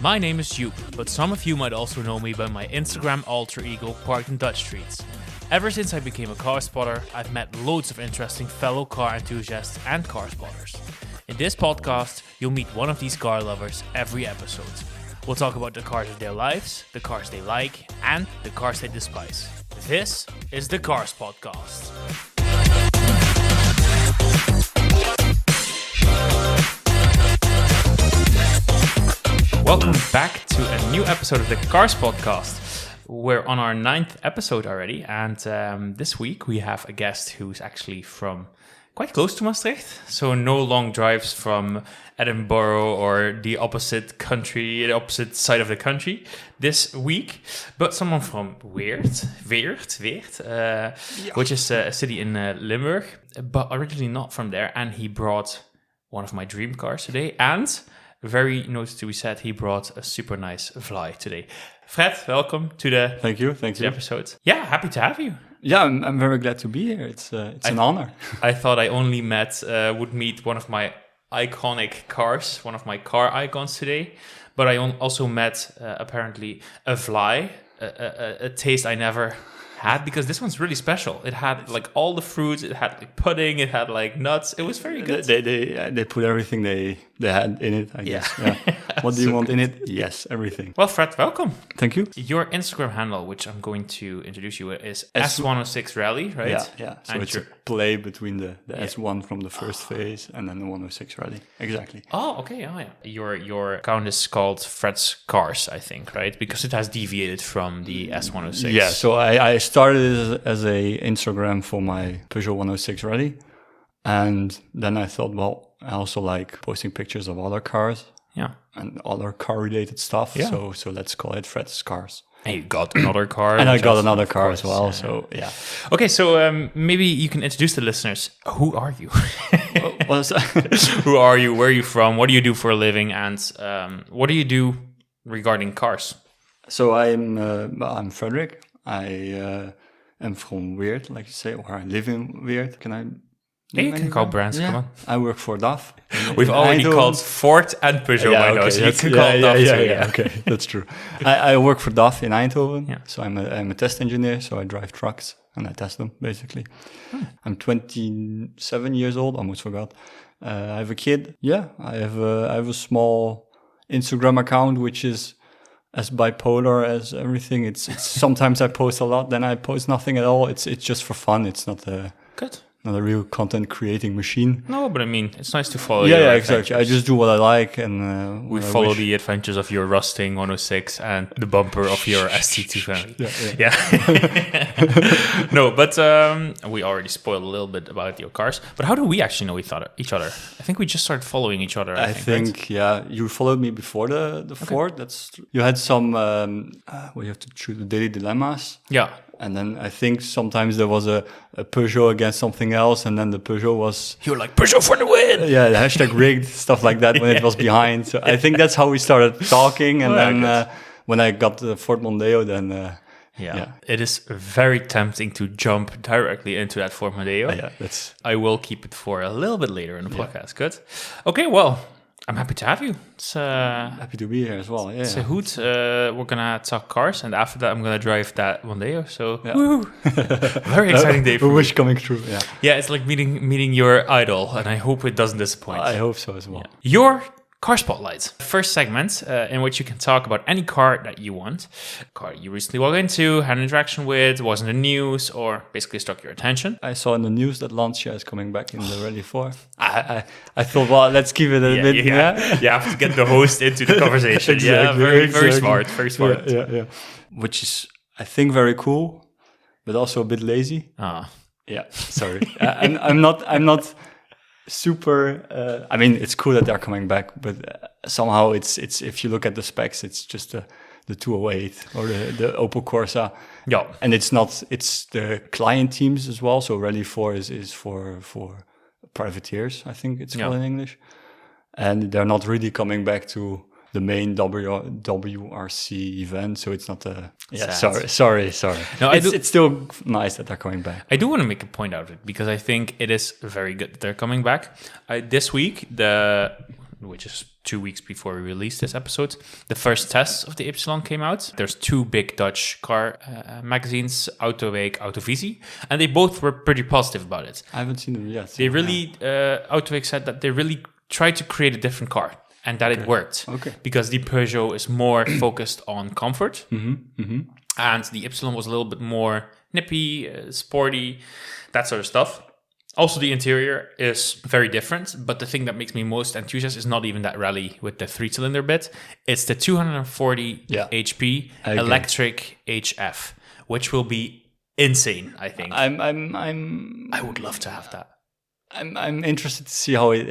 My name is Joop, but some of you might also know me by my Instagram alter ego parked in Dutch streets. Ever since I became a car spotter, I've met loads of interesting fellow car enthusiasts and car spotters. In this podcast, you'll meet one of these car lovers every episode. We'll talk about the cars of their lives, the cars they like, and the cars they despise. This is the Cars Podcast. Welcome back to a new episode of the Cars Podcast. We're on our 9th episode already, and this week we have a guest who's actually from quite close to Maastricht, so no long drives from Edinburgh or the opposite side of the country this week, but someone from Weert, which is a city in Limburg, but originally not from there, and he brought one of my dream cars today, and very noted to be said, he brought a super nice Fly today. Fred, welcome to the Thank you. episode. Yeah, happy to have you. Yeah, I'm very glad to be here. It's an honor. I thought I only would meet one of my iconic cars, one of my car icons today, but I also met apparently a Fly, a taste I never had, because this one's really special. It had like all the fruits, it had like pudding, it had like nuts. It was very good. They put everything they had in it, I guess. Yeah. What do you want in it? Yes, everything. Well, Fred, welcome. Thank you. Your Instagram handle, which I'm going to introduce you with, is S1E8 Rallye, right? Yeah. So and it's a play between the S1 from the first phase and then the 106 Rallye. Exactly. Oh, okay. Oh, yeah. Your account is called Fred's Cars, I think, right? Because it has deviated from the S106. Yeah, so I started as a Instagram for my Peugeot 106 Rallye. And then I thought, well, I also like posting pictures of other cars. Yeah. And other car-related stuff. Yeah. So let's call it Fred's Cars. And you got another car. And I got another car as well. So, yeah. Okay, so maybe you can introduce the listeners. Who are you? Who are you? Where are you from? What do you do for a living? And what do you do regarding cars? So I'm Frédérick. I am from Weert, like you say, or I live in Weert. Can I? Yeah, you can call brands, come on. I work for Daf. We've already called Ford and Peugeot by now, so you can call Daf too. Yeah, okay, that's true. I work for Daf in Eindhoven, Yeah. so I'm a test engineer, so I drive trucks and I test them, basically. I'm 27 years old, almost forgot. I have a kid. Yeah, I have a small Instagram account, which is as bipolar as everything. It's sometimes I post a lot, then I post nothing at all. It's just for fun. It's not Good. Not a real content creating machine. No, but I mean, it's nice to follow. Yeah, exactly. I just do what I like, and we follow the adventures of your rusting 106 and the bumper of your ST220. Yeah. No, but we already spoiled a little bit about your cars. But how do we actually know each other? I think we just started following each other. I think right? Yeah. You followed me before the Ford. You had some. You have to choose the daily dilemmas. Yeah. And then I think sometimes there was a Peugeot against something else, and then the Peugeot was... You were like, Peugeot for the win! Yeah, the hashtag rigged, stuff like that when it was behind. So I think that's how we started talking. And then when I got the Ford Mondeo, then... Yeah, it is very tempting to jump directly into that Ford Mondeo. I will keep it for a little bit later in the podcast. Good. Okay, well... I'm happy to have you. Happy to be here as well. Yeah. So Hoot, we're gonna talk cars, and after that, I'm gonna drive that Mondeo. So, woo! Very exciting day for me. Wish coming true. Yeah. Yeah, it's like meeting your idol, and I hope it doesn't disappoint. I hope so as well. Yeah. Your car spotlight, first segment in which you can talk about any car that you want, a car you recently walked into, had an interaction with, was in the news, or basically struck your attention. I saw in the news that Lancia is coming back in the Rally 4. I thought, well, let's keep it a bit. Yeah. You have to get the host into the conversation. Exactly, very smart. Very smart. Yeah. Which is, I think, very cool, but also a bit lazy. Yeah. Sorry, I'm not super. I mean, it's cool that they're coming back, but somehow it's if you look at the specs, it's just the 208 or the Opel Corsa. Yeah, and it's the client teams as well. So Rally 4 is for privateers, I think it's called in English, and they're not really coming back to the main WRC event, so it's not a... Yeah, sorry. No, it's still nice that they're coming back. I do want to make a point out of it, because I think it is very good that they're coming back. This week, which is 2 weeks before we release this episode, the first tests of the Y came out. There's 2 big Dutch car magazines, Autoweek, Autovisie, and they both were pretty positive about it. I haven't seen them yet. They really, Autoweek said that they really tried to create a different car and that it worked. Okay. Because the Peugeot is more focused on comfort, and the Y was a little bit more nippy, sporty, that sort of stuff. Also, the interior is very different, but the thing that makes me most enthusiastic is not even that Rallye with the 3-cylinder bit. It's the 240 HP electric HF, which will be insane, I think. I would love to have that. I'm interested to see how it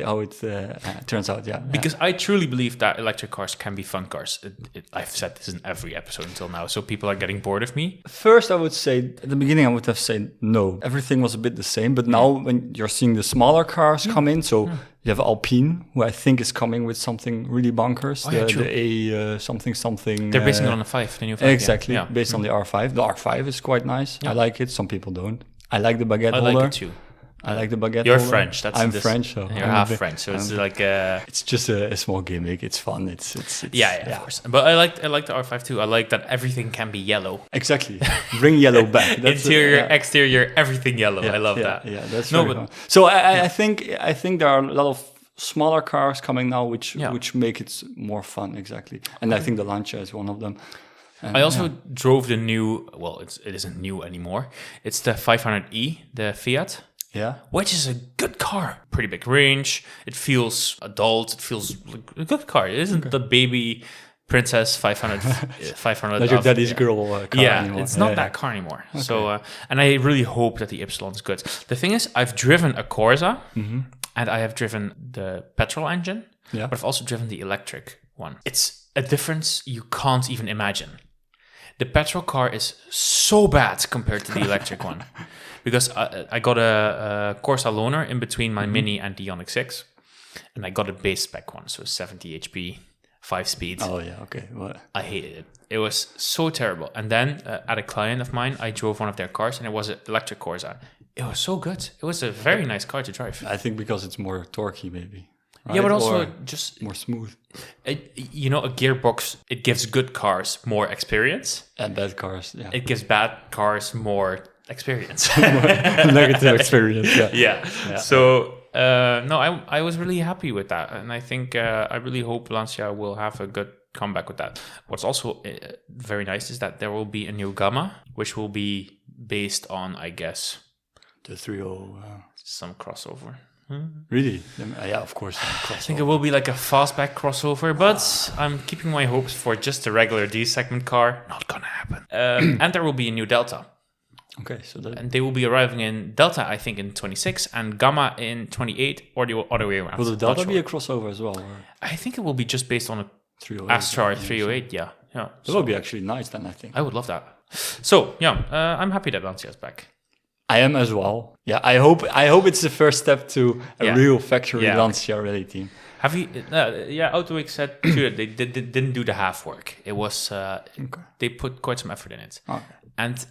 turns out. Yeah, because I truly believe that electric cars can be fun cars. I've said this in every episode until now, so people are getting bored of me. First, I would say at the beginning, I would have said no. Everything was a bit the same, but now when you're seeing the smaller cars come in, so you have Alpine, who I think is coming with something really bonkers. The A something. They're basing it on the 5, the new 5. Exactly, based on the R5. The R5 is quite nice. I like it. Some people don't. I like the baguette holder. I like it too. I like the baguette You're holder. French. I'm French, so you're half French. So it's like it's just a small gimmick. It's fun. It's of course. But I like the R5 too. I like that everything can be yellow. Exactly. Bring yellow back. That's interior, exterior, everything yellow. I love that. Yeah, that's fun. So I think there are a lot of smaller cars coming now, which make it more fun. Exactly. And I think the Lancia is one of them. And I also drove the new. Well, it isn't new anymore. It's the 500e, the Fiat. Yeah. Which is a good car. Pretty big range. It feels adult. It feels like a good car. It isn't the baby Princess 500. 500 like your daddy's girl car anymore. It's not that car anymore. Okay. So, and I really hope that the Y is good. The thing is, I've driven a Corsa, and I have driven the petrol engine, but I've also driven the electric one. It's a difference you can't even imagine. The petrol car is so bad compared to the electric one. Because I got a Corsa loaner in between my Mini and the Ioniq 6. And I got a base spec one, so 70 HP, 5 speeds. Oh, yeah, okay. What? I hated it. It was so terrible. And then at a client of mine, I drove one of their cars, and it was an electric Corsa. It was so good. It was a very nice car to drive. I think because it's more torquey, maybe. Right? Yeah, but also or just more smooth. A gearbox, it gives good cars more experience. And bad cars, yeah. It gives bad cars more experience. Negative experience, yeah. So I was really happy with that, and I think I really hope Lancia will have a good comeback with that. What's also very nice is that there will be a new Gamma, which will be based on, I guess, the 3.0 some crossover. Really? Yeah, of course. I think it will be like a fastback crossover, but I'm keeping my hopes for just a regular D segment car. Not gonna happen. And there will be a new Delta. Okay, so and they will be arriving in Delta, I think, in 26 and Gamma in 28, or the other way around. Will the Delta be a crossover as well? Or? I think it will be just based on a 308, Astra 308. Yeah. That would be actually nice then, I think. I would love that. So I'm happy that Lancia is back. I am as well. Yeah, I hope it's the first step to a real factory Lancia Rally team. Have you? Autoweek said too that they didn't do the half work. It was they put quite some effort in it. Okay. And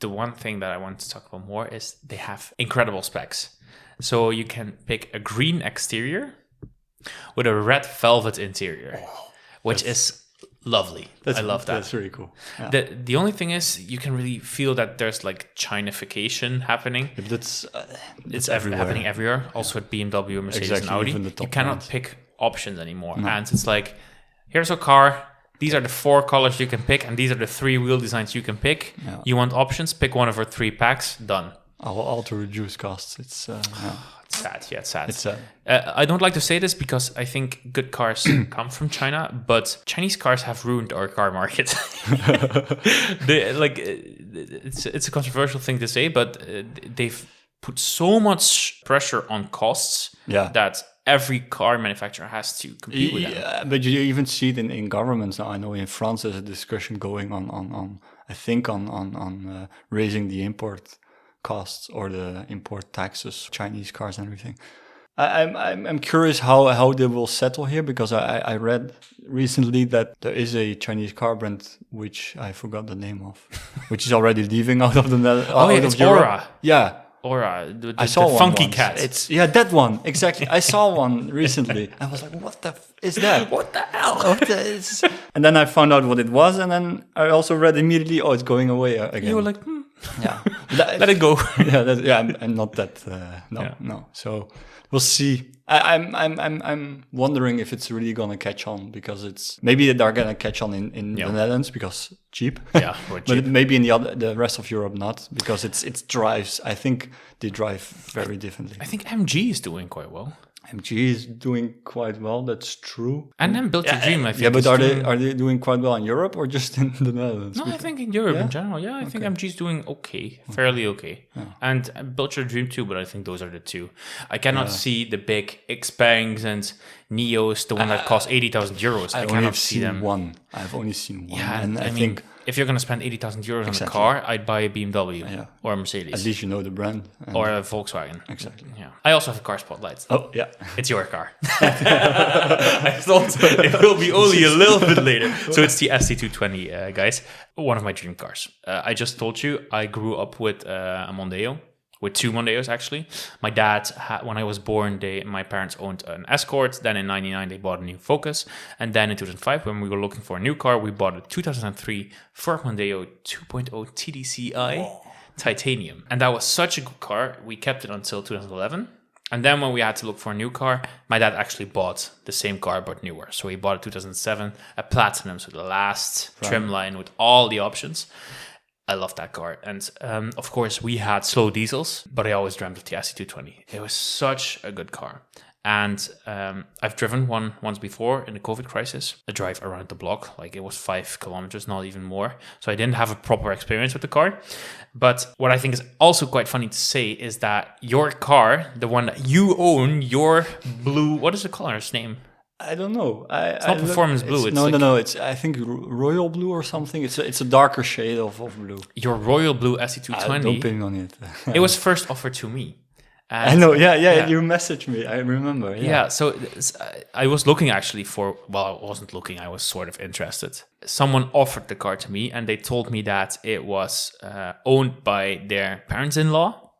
the one thing that I want to talk about more is they have incredible specs. So you can pick a green exterior with a red velvet interior, which is lovely. I love that. That's really cool. Yeah. The only thing is you can really feel that there's like Chinification happening. Yeah, but it's happening everywhere. Also at BMW, Mercedes, and Audi. You cannot pick options anymore. No. And it's like, here's a car. These are the 4 colors you can pick, and these are the 3 wheel designs you can pick. Yeah. You want options? Pick one of our 3 packs. Done. All to reduce costs. It's sad. Yeah, it's sad. It's sad. I don't like to say this because I think good cars come from China, but Chinese cars have ruined our car market. It's a controversial thing to say, but they've put so much pressure on costs that every car manufacturer has to compete with them. Yeah, but you even see it in governments now. I know in France there's a discussion going on raising the import costs or the import taxes, Chinese cars and everything. I'm curious how they will settle here, because I read recently that there is a Chinese car brand which I forgot the name of, which is already leaving out of the it's Europe. Aura. Yeah. Or I saw the one funky once. cat. It's that one exactly. I saw one recently. I was like, "What the is that? What the hell? And then I found out what it was, and then I also read immediately, "Oh, it's going away again." You were like, "Yeah, let it go." I'm not that. No. So we'll see. I'm wondering if it's really gonna catch on, because it's maybe they're gonna catch on in the Netherlands because cheap. Yeah, but cheap. maybe in the rest of Europe not, because it drives. I think they drive very differently. I think MG is doing quite well. MG is doing quite well. That's true. And then Built Your Dream, I think. Yeah, but is are they doing quite well in Europe or just in the Netherlands? No, I think in Europe in general. Yeah, I think MG is doing fairly okay. Yeah. And Built Your Dream too, but I think those are the two. I cannot see the big Xpangs and Neos, the one that costs 80,000 euros. I cannot see them. I've only seen one. Yeah, and I mean, if you're going to spend 80,000 euros on a car, I'd buy a BMW or a Mercedes. At least you know the brand. Or a Volkswagen. Exactly. Yeah. I also have a car spotlight. Oh, yeah. It's your car. I thought it will be only a little bit later. So it's the ST220, guys. One of my dream cars. I just told you I grew up with a Mondeo. With two Mondeos, actually. My dad, when I was born, my parents owned an Escort. Then in 99, they bought a new Focus. And then in 2005, when we were looking for a new car, we bought a 2003 Ford Mondeo 2.0 TDCi Titanium. And that was such a good car. We kept it until 2011. And then when we had to look for a new car, my dad actually bought the same car, but newer. So he bought a 2007, a Platinum, so the last trim line with all the options. I love that car. And of course, we had slow diesels, but I always dreamt of the ST220. It was such a good car. And I've driven one once before in the COVID crisis. A drive around the block, like it was 5 kilometers, not even more. So I didn't have a proper experience with the car. But what I think is also quite funny to say is that your car, the one that you own, your blue, what is the color's name? I don't know. It's not performance blue. No. It's I think royal blue or something. It's a darker shade of blue. Your royal blue ST220. Don't pin on it. It was first offered to me. I know. Yeah. You messaged me. I remember. Yeah. So I was looking actually I wasn't looking. I was sort of interested. Someone offered the car to me, and they told me that it was owned by their parents-in-law.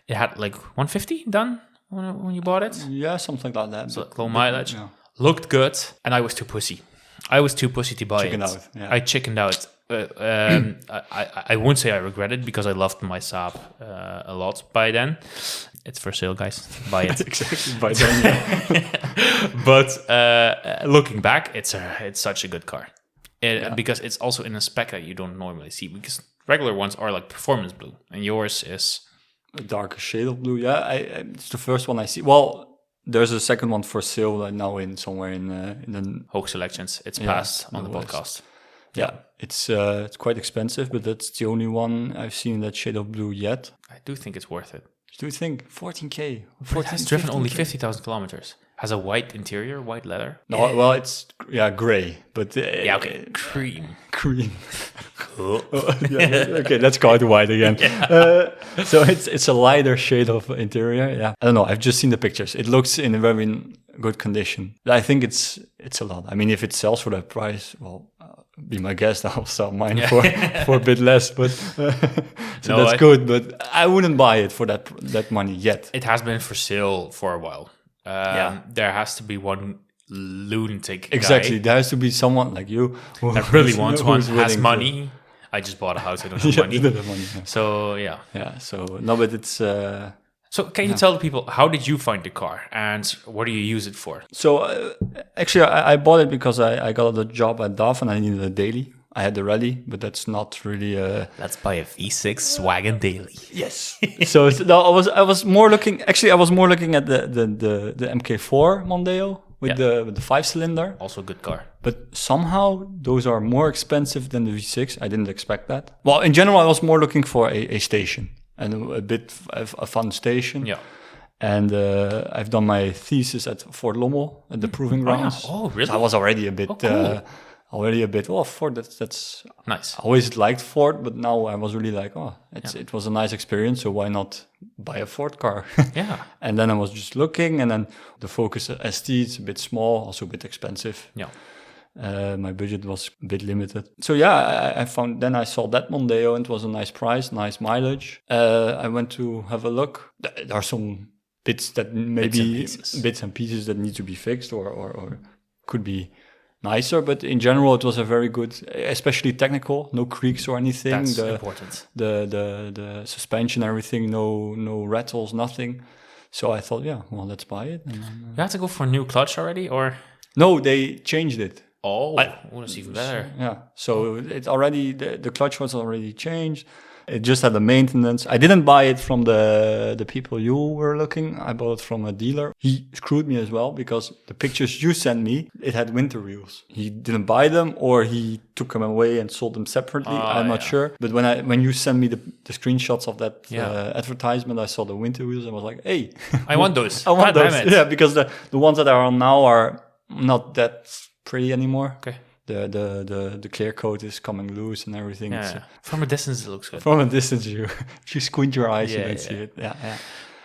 It had like 150 done when you bought it. Yeah, something like that. So low mileage. Yeah. Looked good, and I was too pussy. I was too pussy to buy Chickened it. Out, yeah. I chickened out. I won't say I regret it, because I loved my Saab a lot by then. It's for sale, guys. Buy it. Exactly, by then. Yeah. But looking back, it's such a good car. Because it's also in a spec that you don't normally see. Because regular ones are like performance blue, and yours is a darker shade of blue. Yeah, it's the first one I see. Well, there's a second one for sale now somewhere in the Hogue Selections. It's passed on the podcast. Yeah, it's quite expensive, but that's the only one I've seen in that shade of blue yet. I do think it's worth it. Do you think 14K? It has driven only 50,000 kilometers. Has a white interior, white leather. No, well, it's gray, but okay, cream. Cool. Okay, let's go to white again. Yeah. So it's a lighter shade of interior. Yeah, I don't know. I've just seen the pictures. It looks in a very good condition. I think it's a lot. I mean, if it sells for that price, well, be my guest. I'll sell mine for a bit less. But so that's good. But I wouldn't buy it for that money yet. It has been for sale for a while. There has to be one lunatic exactly guy there has to be someone like you that really wants one, has money. I just bought a house, I don't have money. So so no, but it's so can you tell the people, how did you find the car and what do you use it for? So actually I bought it because I got a job at Daf and I needed a daily. I had the Rallye, but that's not really let's buy a V6 wagon daily. Yes. So I was more looking at the MK4 Mondeo with the 5-cylinder. Also a good car. But somehow those are more expensive than the V6. I didn't expect that. Well, in general, I was more looking for a station and a fun station. Yeah. And I've done my thesis at Ford Lommel at the proving grounds. Oh, really? So I was already a bit. Cool. Ford, that's nice. I always liked Ford, but now I was really like, it was a nice experience, so why not buy a Ford car? Yeah. And then I was just looking, and then the Focus ST, it's a bit small, also a bit expensive. Yeah. My budget was a bit limited. So yeah, I found, then I saw that Mondeo and it was a nice price, nice mileage. I went to have a look. There are some bits that maybe bits and pieces that need to be fixed or could be nicer, but in general it was a very good, especially technical, no creaks or anything. That's important. The suspension, everything, no rattles, nothing. So I thought, yeah, well, let's buy it. You had to go for a new clutch already, or? No, they changed it. Oh, that's even better. Yeah, so it already, the clutch was already changed. It just had the maintenance. I didn't buy it from the people you were looking. I bought it from a dealer. He screwed me as well because the pictures you sent me, it had winter wheels. He didn't buy them, or he took them away and sold them separately. I'm not sure. But when you sent me the screenshots of that advertisement, I saw the winter wheels and was like, hey, I want those. I want those. Yeah, because the ones that are on now are not that pretty anymore. Okay. The clear coat is coming loose and everything. Yeah. From a distance, it looks good. From a distance, if you squint your eyes, you can see it. Yeah.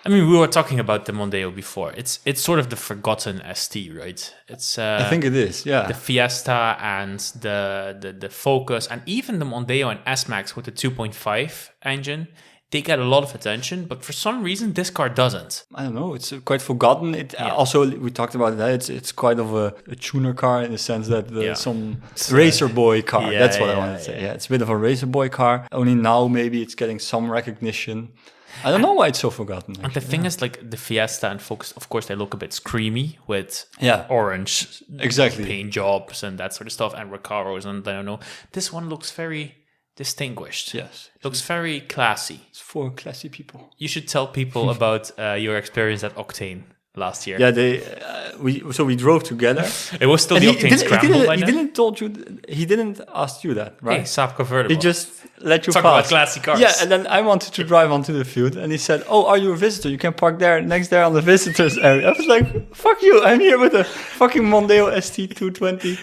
I mean, we were talking about the Mondeo before. It's sort of the forgotten ST, right? It's I think it is. Yeah. The Fiesta and the Focus, and even the Mondeo and S-Max with the 2.5 engine. They get a lot of attention, but for some reason, this car doesn't. I don't know. It's quite forgotten. Also, we talked about that. It's quite of a tuner car in the sense that some racer boy car. That's what I want to say. Yeah, it's a bit of a racer boy car. Only now maybe it's getting some recognition. I don't know why it's so forgotten. Actually. And the thing is, like the Fiesta and Focus, of course, they look a bit screamy with orange paint jobs and that sort of stuff, and Recaros, and I don't know. This one looks very distinguished. Yes. Looks very classy. It's for classy people. You should tell people about your experience at Octane last year. Yeah, we drove together. It was still the Octane Scramble. He didn't ask you that, right? Hey, Saab convertible. He just let you talk pass. about classy cars. Yeah, and then I wanted to drive onto the field, and he said, "Oh, are you a visitor? You can park next there on the visitors area." I was like, "Fuck you! I'm here with a fucking Mondeo ST220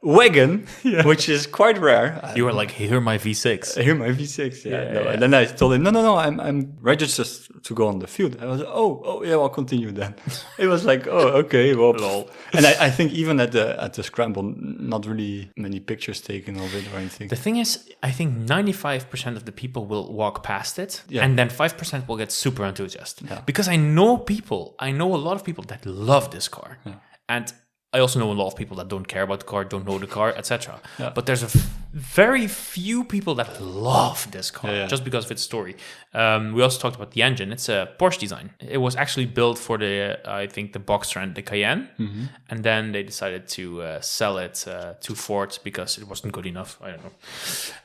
wagon, which is quite rare." You were like, "Here my V6." Here my V6. Yeah. And then I told him, "No, I'm registered to go on the field." I was like, "Oh, yeah, I'll continue then." It was like, "Oh, okay, well." Lol. And I think even at the scramble, not really many pictures taken of it or anything. The thing is, I think 95% of the people will walk past it, and then 5% will get super enthusiastic. Yeah. Because I know a lot of people that love this car, and I also know a lot of people that don't care about the car, don't know the car, etc. Yeah. But there's very few people that love this car just because of its story. We also talked about the engine. It's a Porsche design. It was actually built for the Boxster and the Cayenne, and then they decided to sell it to Ford because it wasn't good enough. I don't know.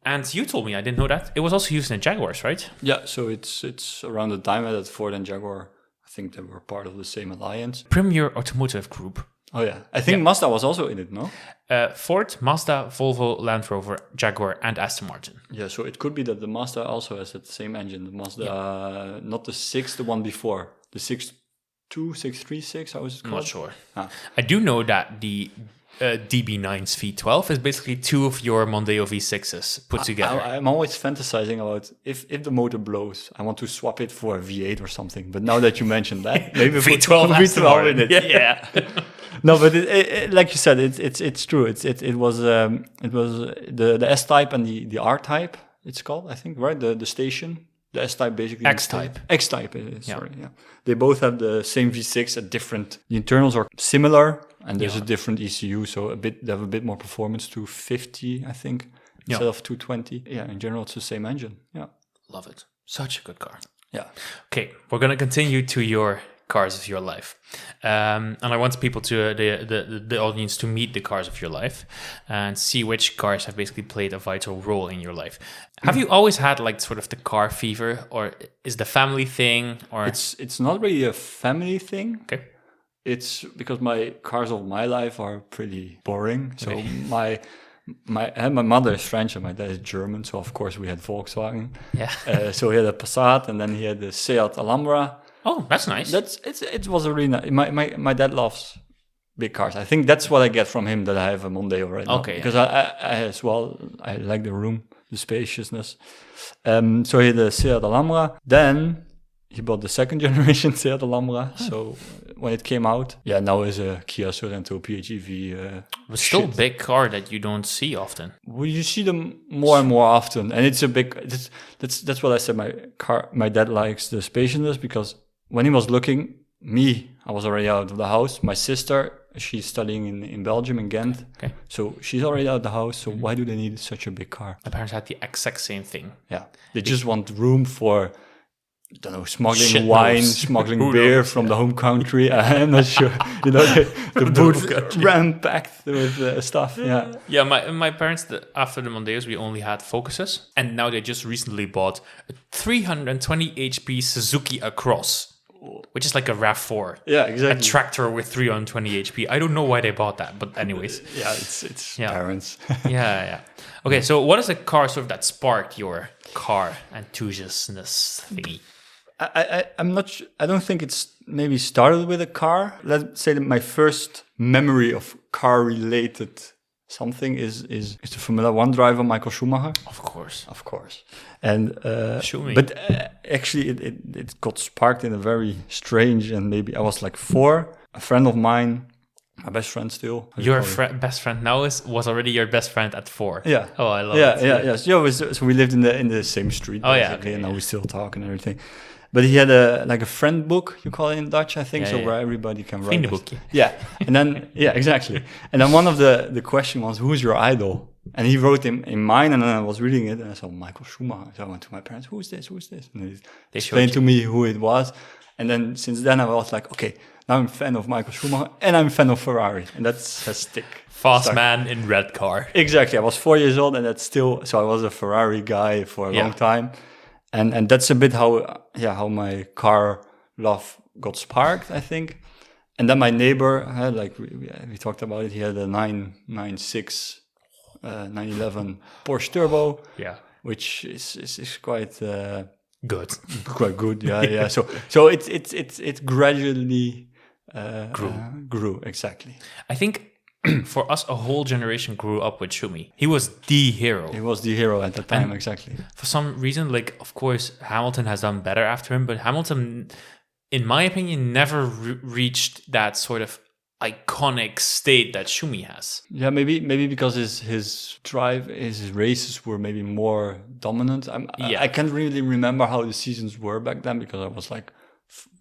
And you told me, I didn't know that it was also used in Jaguars, right? Yeah. So it's around the time that Ford and Jaguar, I think they were part of the same alliance. Premier Automotive Group. Oh yeah, I think Mazda was also in it, no? Ford, Mazda, Volvo, Land Rover, Jaguar, and Aston Martin. Yeah, so it could be that the Mazda also has the same engine. The Mazda, not the 6, the one before, the 636, how is it called? I'm not sure. I do know that the DB9's V12 is basically two of your Mondeo V6s put together. I'm always fantasizing about if the motor blows, I want to swap it for a V8 or something. But now that you mentioned that, maybe V12 in it. Yeah. No, but it, like you said, it's true. It was the S type and the R type. It's called, I think, right? The station. The S type basically. X type. Sorry. Yeah. They both have the same V6 at different. The internals are similar, and there's a different ECU, so they have a bit more performance to 50, I think, instead of 220. Yeah, in general, it's the same engine. Yeah. Love it. Such a good car. Yeah. Okay, we're gonna continue to your cars of your life, and I want people to the audience to meet the cars of your life and see which cars have basically played a vital role in your life. Have you always had like sort of the car fever, or is the family thing, or it's not really a family thing? Okay. It's because my cars of my life are pretty boring. So my mother is French and my dad is German, so of course we had Volkswagen. Yeah. So he had a Passat, and then he had the Seat Alhambra. Oh, that's nice. It was a really nice. My dad loves big cars. I think that's what I get from him, that I have a Mondeo right now. Okay. Because I as well, I like the room, the spaciousness. So he had the Seat Alhambra. Then he bought the second generation Seat Alhambra. So when it came out, now is a Kia Sorento PHEV. But still a big car that you don't see often. Well, you see them more and more often, and it's a big. That's what I said. My dad likes the spaciousness because when he was looking, I was already out of the house. My sister, she's studying in Belgium, in Ghent. Okay. So she's already out of the house. So why do they need such a big car? My parents had the exact same thing. Yeah. They just want room for, I don't know, smuggling Shit wine, knows. smuggling beer from the home country. I'm not sure. The boot ram-packed with stuff. Yeah. Yeah, my parents, after the Mondeos, we only had Focuses. And now they just recently bought a 320 HP Suzuki Across, which is like a RAV4. Yeah, exactly. A tractor with 320 HP. I don't know why they bought that, but anyways. Yeah, it's parents. Yeah. Okay, so what is a car sort of that sparked your car enthusiastness thingy? I'm not sure. I don't think it's maybe started with a car. Let's say that my first memory of car-related something is the Formula One driver Michael Schumacher. Of course. And but actually it got sparked in a very strange, and maybe I was like 4. A friend of mine, my best friend still. Your best friend now was already your best friend at 4. Yeah. Oh, I love it. Yeah. So we lived in the same street. Oh yeah. Okay, and now we still talk and everything. But he had a friend book, you call it in Dutch, I think, where everybody can write. Vriendenboekje. Yeah, and then exactly. And then one of the question was, who's your idol? And he wrote in mine, and then I was reading it, and I saw Michael Schumacher. So I went to my parents, who's this? And they explained to me who it was. And then since then I was like, okay, now I'm a fan of Michael Schumacher, and I'm a fan of Ferrari, and that's a stick. Fast man in red car. Exactly. I was 4 years old, and that's still, so I was a Ferrari guy for a long time. And that's a bit how my car love got sparked, I think. And then my neighbor had, like we talked about it, he had a 996 911 Porsche Turbo, which is quite good. Quite good, yeah. So it gradually grew exactly. I think for us, a whole generation grew up with Schumi. He was the hero. He was the hero at the time, and exactly. For some reason, like, of course, Hamilton has done better after him, but Hamilton, in my opinion, never reached that sort of iconic state that Schumi has. Yeah, maybe because his races were maybe more dominant. I can't really remember how the seasons were back then because I was like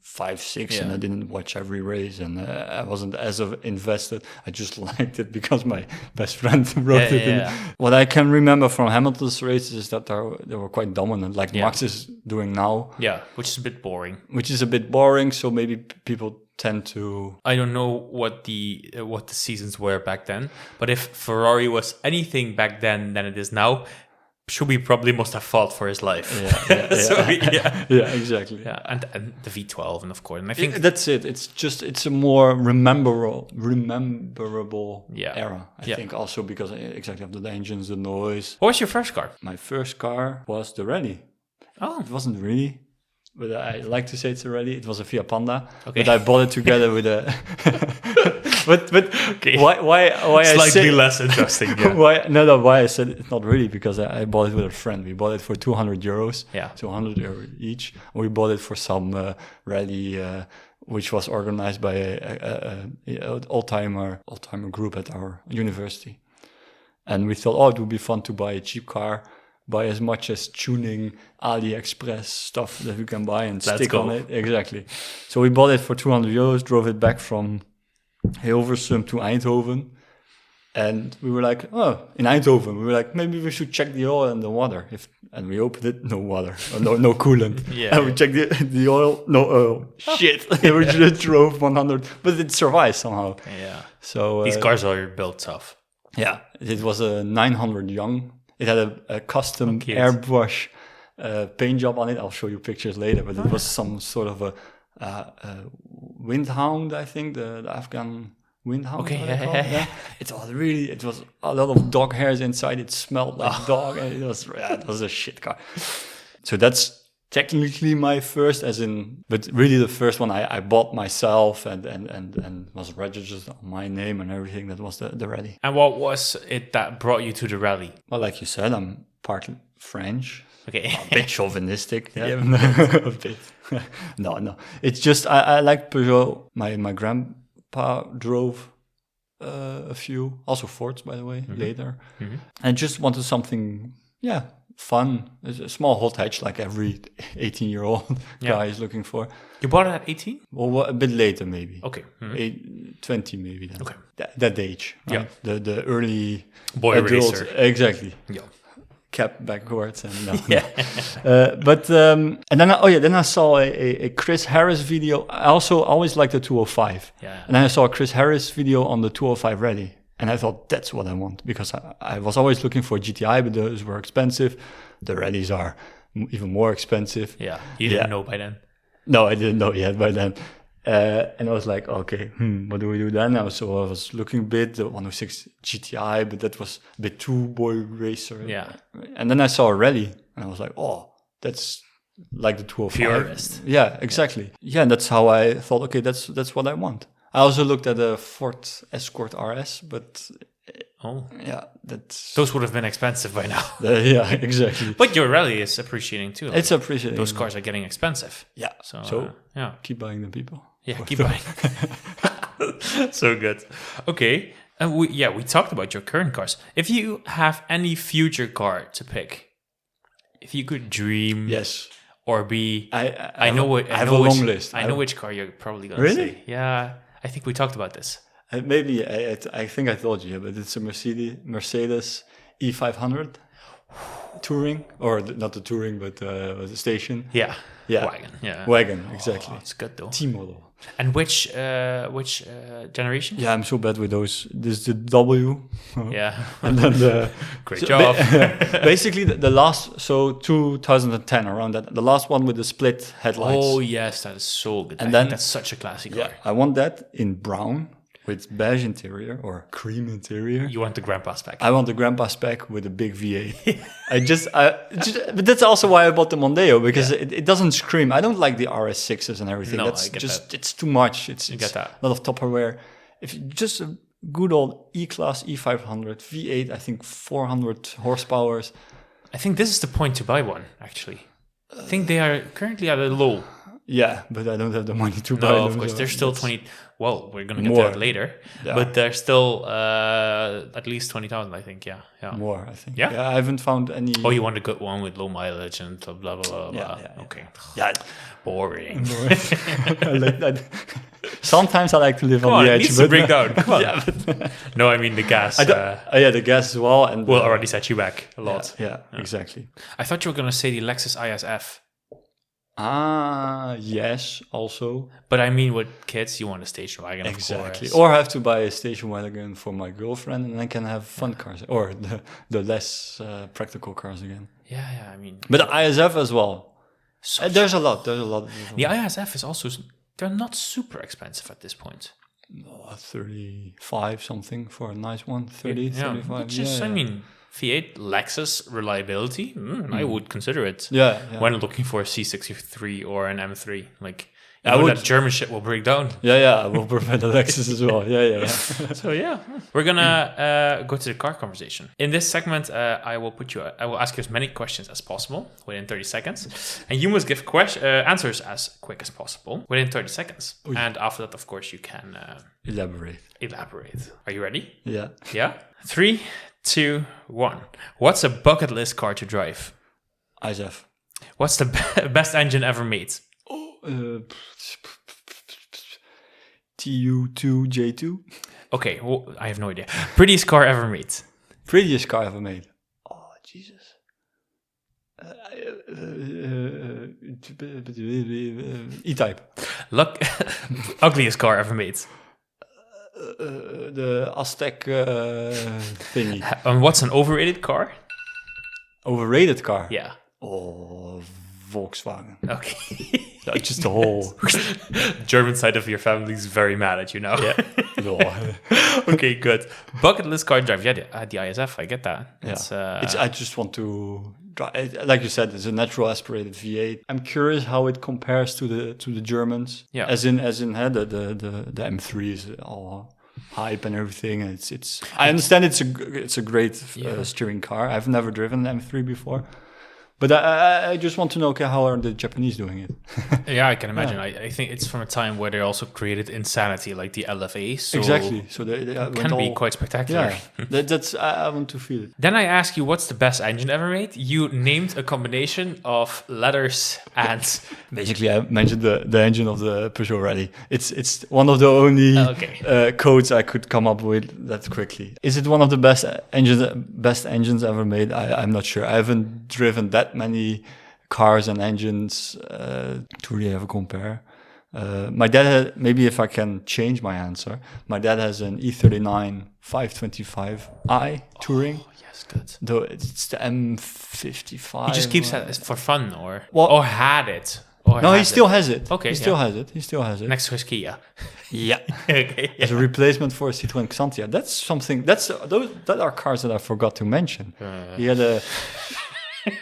5, 6, and I didn't watch every race, and I wasn't as invested. I just liked it because my best friend wrote it. Yeah. What I can remember from Hamilton's races is that they were quite dominant, like Max is doing now. Yeah, which is a bit boring. So maybe people tend to. I don't know what the seasons were back then, but if Ferrari was anything back then than it is now, Schumi probably must have fought for his life. Yeah, exactly. Yeah, and the V12, and of course, and I think that's it. It's a more rememberable era. I think also because exactly of the engines, the noise. What was your first car? My first car was the Rallye. Oh, it wasn't really. But I like to say it's a Rallye. It was a Fiat Panda. Okay. But I bought it together with a. but okay. Why slightly less interesting. Yeah. Why I said it's not really because I bought it with a friend. We bought it for €200. Yeah. So €100 each. And we bought it for some rally, which was organized by a old-timer group at our university. And we thought, it would be fun to buy a cheap car. Buy as much as tuning, AliExpress stuff that we can buy and stick on it. Exactly. So we bought it for €200, drove it back from Hilversum to Eindhoven. And we were like, in Eindhoven, we were like, maybe we should check the oil and the water. And we opened it, no water, no coolant. And we checked the oil, no oil. Shit. We just drove 100, but it survived somehow. Yeah. So these cars are built tough. Yeah. It was a 900 Young. It had a custom airbrush paint job on it. I'll show you pictures later, but it was some sort of a windhound, I think, the Afghan windhound. Okay, yeah. It was a lot of dog hairs inside. It smelled like dog, and it was a shit car. So that's technically my first, but really the first one I bought myself and was registered on my name and everything. That was the Rallye. And what was it that brought you to the Rallye? Well, like you said, I'm partly French. Okay. A bit chauvinistic. Yeah. A bit. No. It's just I like Peugeot. My grandpa drove a few, also Fords, by the way, later. I just wanted something, fun. It's a small hot hatch, like every 18-year-old guy is looking for. You bought it at 18? Well, a bit later, maybe. Okay. 20 maybe then. Okay. That age. Right? Yeah. The early Boy adult, racer. Exactly. Yeah. Cap backwards and then I saw a Chris Harris video. I also always liked the 205. Yeah. And then I saw a Chris Harris video on the 205 Rallye. And I thought, that's what I want, because I was always looking for GTI, but those were expensive. The Rallies are even more expensive. Yeah, you didn't know by then. No, I didn't know yet by then. And I was like, okay, what do we do then? So I was looking a bit, the 106 GTI, but that was a bit too boy racer. Yeah. And then I saw a Rally, and I was like, oh, that's like the 205. Purist. Yeah, exactly. Yeah, and that's how I thought, okay, that's what I want. I also looked at the Ford Escort RS, but those would have been expensive by now. Yeah, exactly. But your Rally is appreciating too. It's appreciating. Those cars are getting expensive. Yeah. So keep buying them, people. Yeah, keep buying. So good. Okay. And we talked about your current cars. If you have any future car to pick, if you could dream, yes, or be, I know a long list. I know which car you're probably going to really say. Yeah, I think we talked about this. Maybe I think I told you, but it's a Mercedes E500 touring, or not the touring, but the station. Yeah. Wagon. Yeah, wagon. Exactly. It's good though. T model. And which generation? Yeah, I'm so bad with those. This is the W. Yeah. And then the great job. Basically, the last, so 2010 around that, the last one with the split headlights. Oh yes, that is so good. And I then think that's such a classic car. I want that in brown with beige interior or cream interior. You want the grandpa spec? I want the grandpa spec with a big V8. But that's also why I bought the Mondeo, because it doesn't scream. I don't like the RS6s and everything. No, that's I get just that. It's too much. It's get that. a lot of Tupperware. If you, just a good old E-Class E500 V8, I think 400 horsepower. I think this is the point to buy one. Actually, I think they are currently at a low. Yeah, but I don't have the money to buy them. No, of course, they're still 20. Well, we're going to get more. to that later. Yeah. But they're still at least 20,000, I think. Yeah. More, I think. Yeah? I haven't found any. Oh, you want a good one with low mileage and blah, blah, blah, blah. Yeah. Okay. Yeah. Boring. I like that. Sometimes I like to live on the edge. It needs to break down. Come on. No, I mean the gas. The gas as well. And will already set you back a lot. Yeah, exactly. I thought you were going to say the Lexus ISF. Yes, also. But I mean, with kids, you want a station wagon, exactly. Of course. Or I have to buy a station wagon for my girlfriend, and I can have fun cars, or the less practical cars again. Yeah, I mean. But the ISF as well. There's a lot. The ISF is also, they're not super expensive at this point. 35 something for a nice one. 35. Which is, I mean, V8 Lexus reliability, I would consider it. Yeah. When looking for a C63 or an M3, like that German shit will break down. I will prevent a Lexus as well. Yeah. So we're gonna go to the car conversation. In this segment, I will ask you as many questions as possible within 30 seconds, and you must give answers as quick as possible within 30 seconds. Ooh. And after that, of course, you can elaborate. Are you ready? Yeah. 3, 2, 1. What's a bucket list car to drive? ISF. What's the best engine ever made? TU2J2. Okay, well, I have no idea. Prettiest car ever made? Prettiest car ever made? Oh, Jesus. E-Type. Ugliest car ever made? The Aztec thingy. And what's an overrated car? Overrated car? Yeah. Oh, Volkswagen. Okay. Just the whole German side of your family is very mad at you now. Yeah. Okay, good. Bucket list car drive. Yeah, the ISF. I get that. Yeah. I just want to drive. Like you said, it's a natural aspirated V8. I'm curious how it compares to the Germans. Yeah. As in the M3 is all hype and everything. And I understand it's a great steering car. I've never driven an M3 before. But I just want to know, okay, how are the Japanese doing it? Yeah, I can imagine. I think it's from a time where they also created insanity, like the LFA. So Exactly. So they it can be quite spectacular. Yeah, that's I want to feel it. Then I ask you, what's the best engine ever made? You named a combination of letters and... Basically, I mentioned the engine of the Peugeot Rallye. It's one of the only codes I could come up with that quickly. Is it one of the best engines ever made? I'm not sure. I haven't driven that many cars and engines to really have a compare. My dad had, maybe if I can change my answer, my dad has an E39 525i Touring. Oh, yes, good. Though it's the M55. He just keeps that for fun, or had it. No, he still has it. Okay, he still has it. He still has it. Next to his Kia. Yeah. Okay. As a replacement for a Citroën Xantia. That's something. That are cars that I forgot to mention.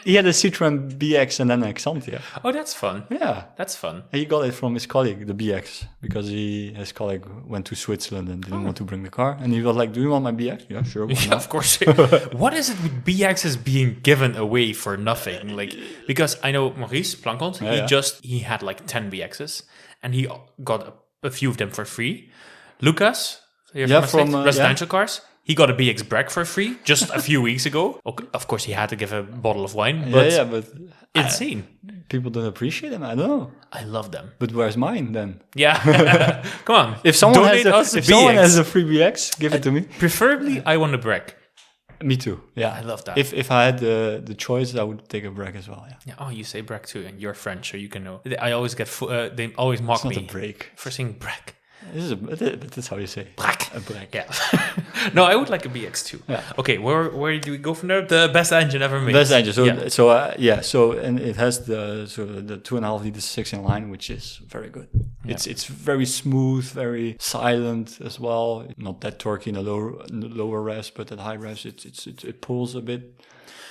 He had a Citroën BX and then a Xantia. Oh, that's fun. Yeah. That's fun. He got it from his colleague, the BX, because his colleague went to Switzerland and didn't want to bring the car. And he was like, do you want my BX? Yeah, sure. Yeah, of course. What is it with BXs being given away for nothing? Like, because I know Maurice Plankont, he had like 10 BXs and he got a few of them for free. Lucas, from residential cars. He got a BX Breck for free just a few weeks ago. Okay, of course, he had to give a bottle of wine, but, but insane. People don't appreciate them. I don't know. I love them. But where's mine then? Yeah, come on. If someone has a free BX, give it to me. Preferably, I want a Breck. Me too. Yeah, I love that. If I had the choice, I would take a Breck as well. Yeah. Oh, you say Breck too, and you're French, so you can know. I always get they always mock me. It's not a break for saying Breck. That's how you say Breck. A Breck. Yeah. No, I would like a BX too. Yeah. Okay, where do we go from there? The best engine ever made. Best engine. So and it has the 2.5 liter 6-in-line, which is very good. Yeah. It's very smooth, very silent as well. Not that torquey in the lower revs, but at high revs it pulls a bit.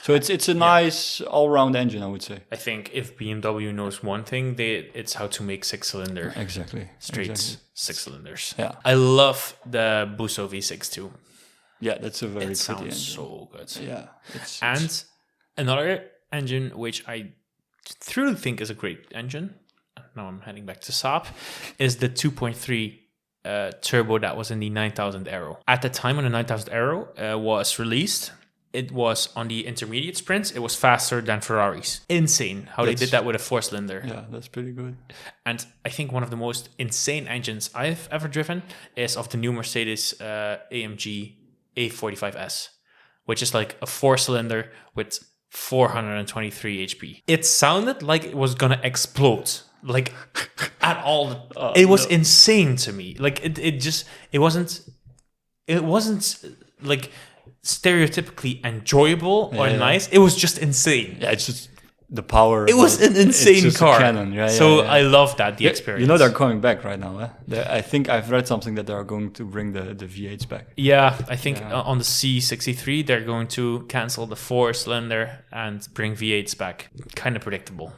So it's a nice all-round engine, I would say. I think if BMW knows one thing, it's how to make 6-cylinder. Exactly. Straight 6 cylinders. Yeah. I love the Busso V6 too. Yeah, that's a very pretty engine. It sounds so good. Yeah. And another engine which I truly think is a great engine, now I'm heading back to Saab, is the 2.3 turbo that was in the 9000 Aero. At the time when the 9000 Aero was released, it was on the intermediate sprints, it was faster than Ferraris. Insane how they did that with a 4-cylinder. Yeah, that's pretty good. And I think one of the most insane engines I've ever driven is of the new Mercedes AMG A45S, which is like a 4-cylinder with 423 HP. It sounded like it was gonna explode. Like at all. It was insane to me. Like it wasn't like stereotypically enjoyable or nice. It was just insane. Yeah, it's just the power. It was an insane car. A cannon. I love that, the experience. You know they're coming back right now. I think I've read something that they're going to bring the V8s back. Yeah, I think on the C63 they're going to cancel the 4-cylinder and bring V8s back. Kind of predictable.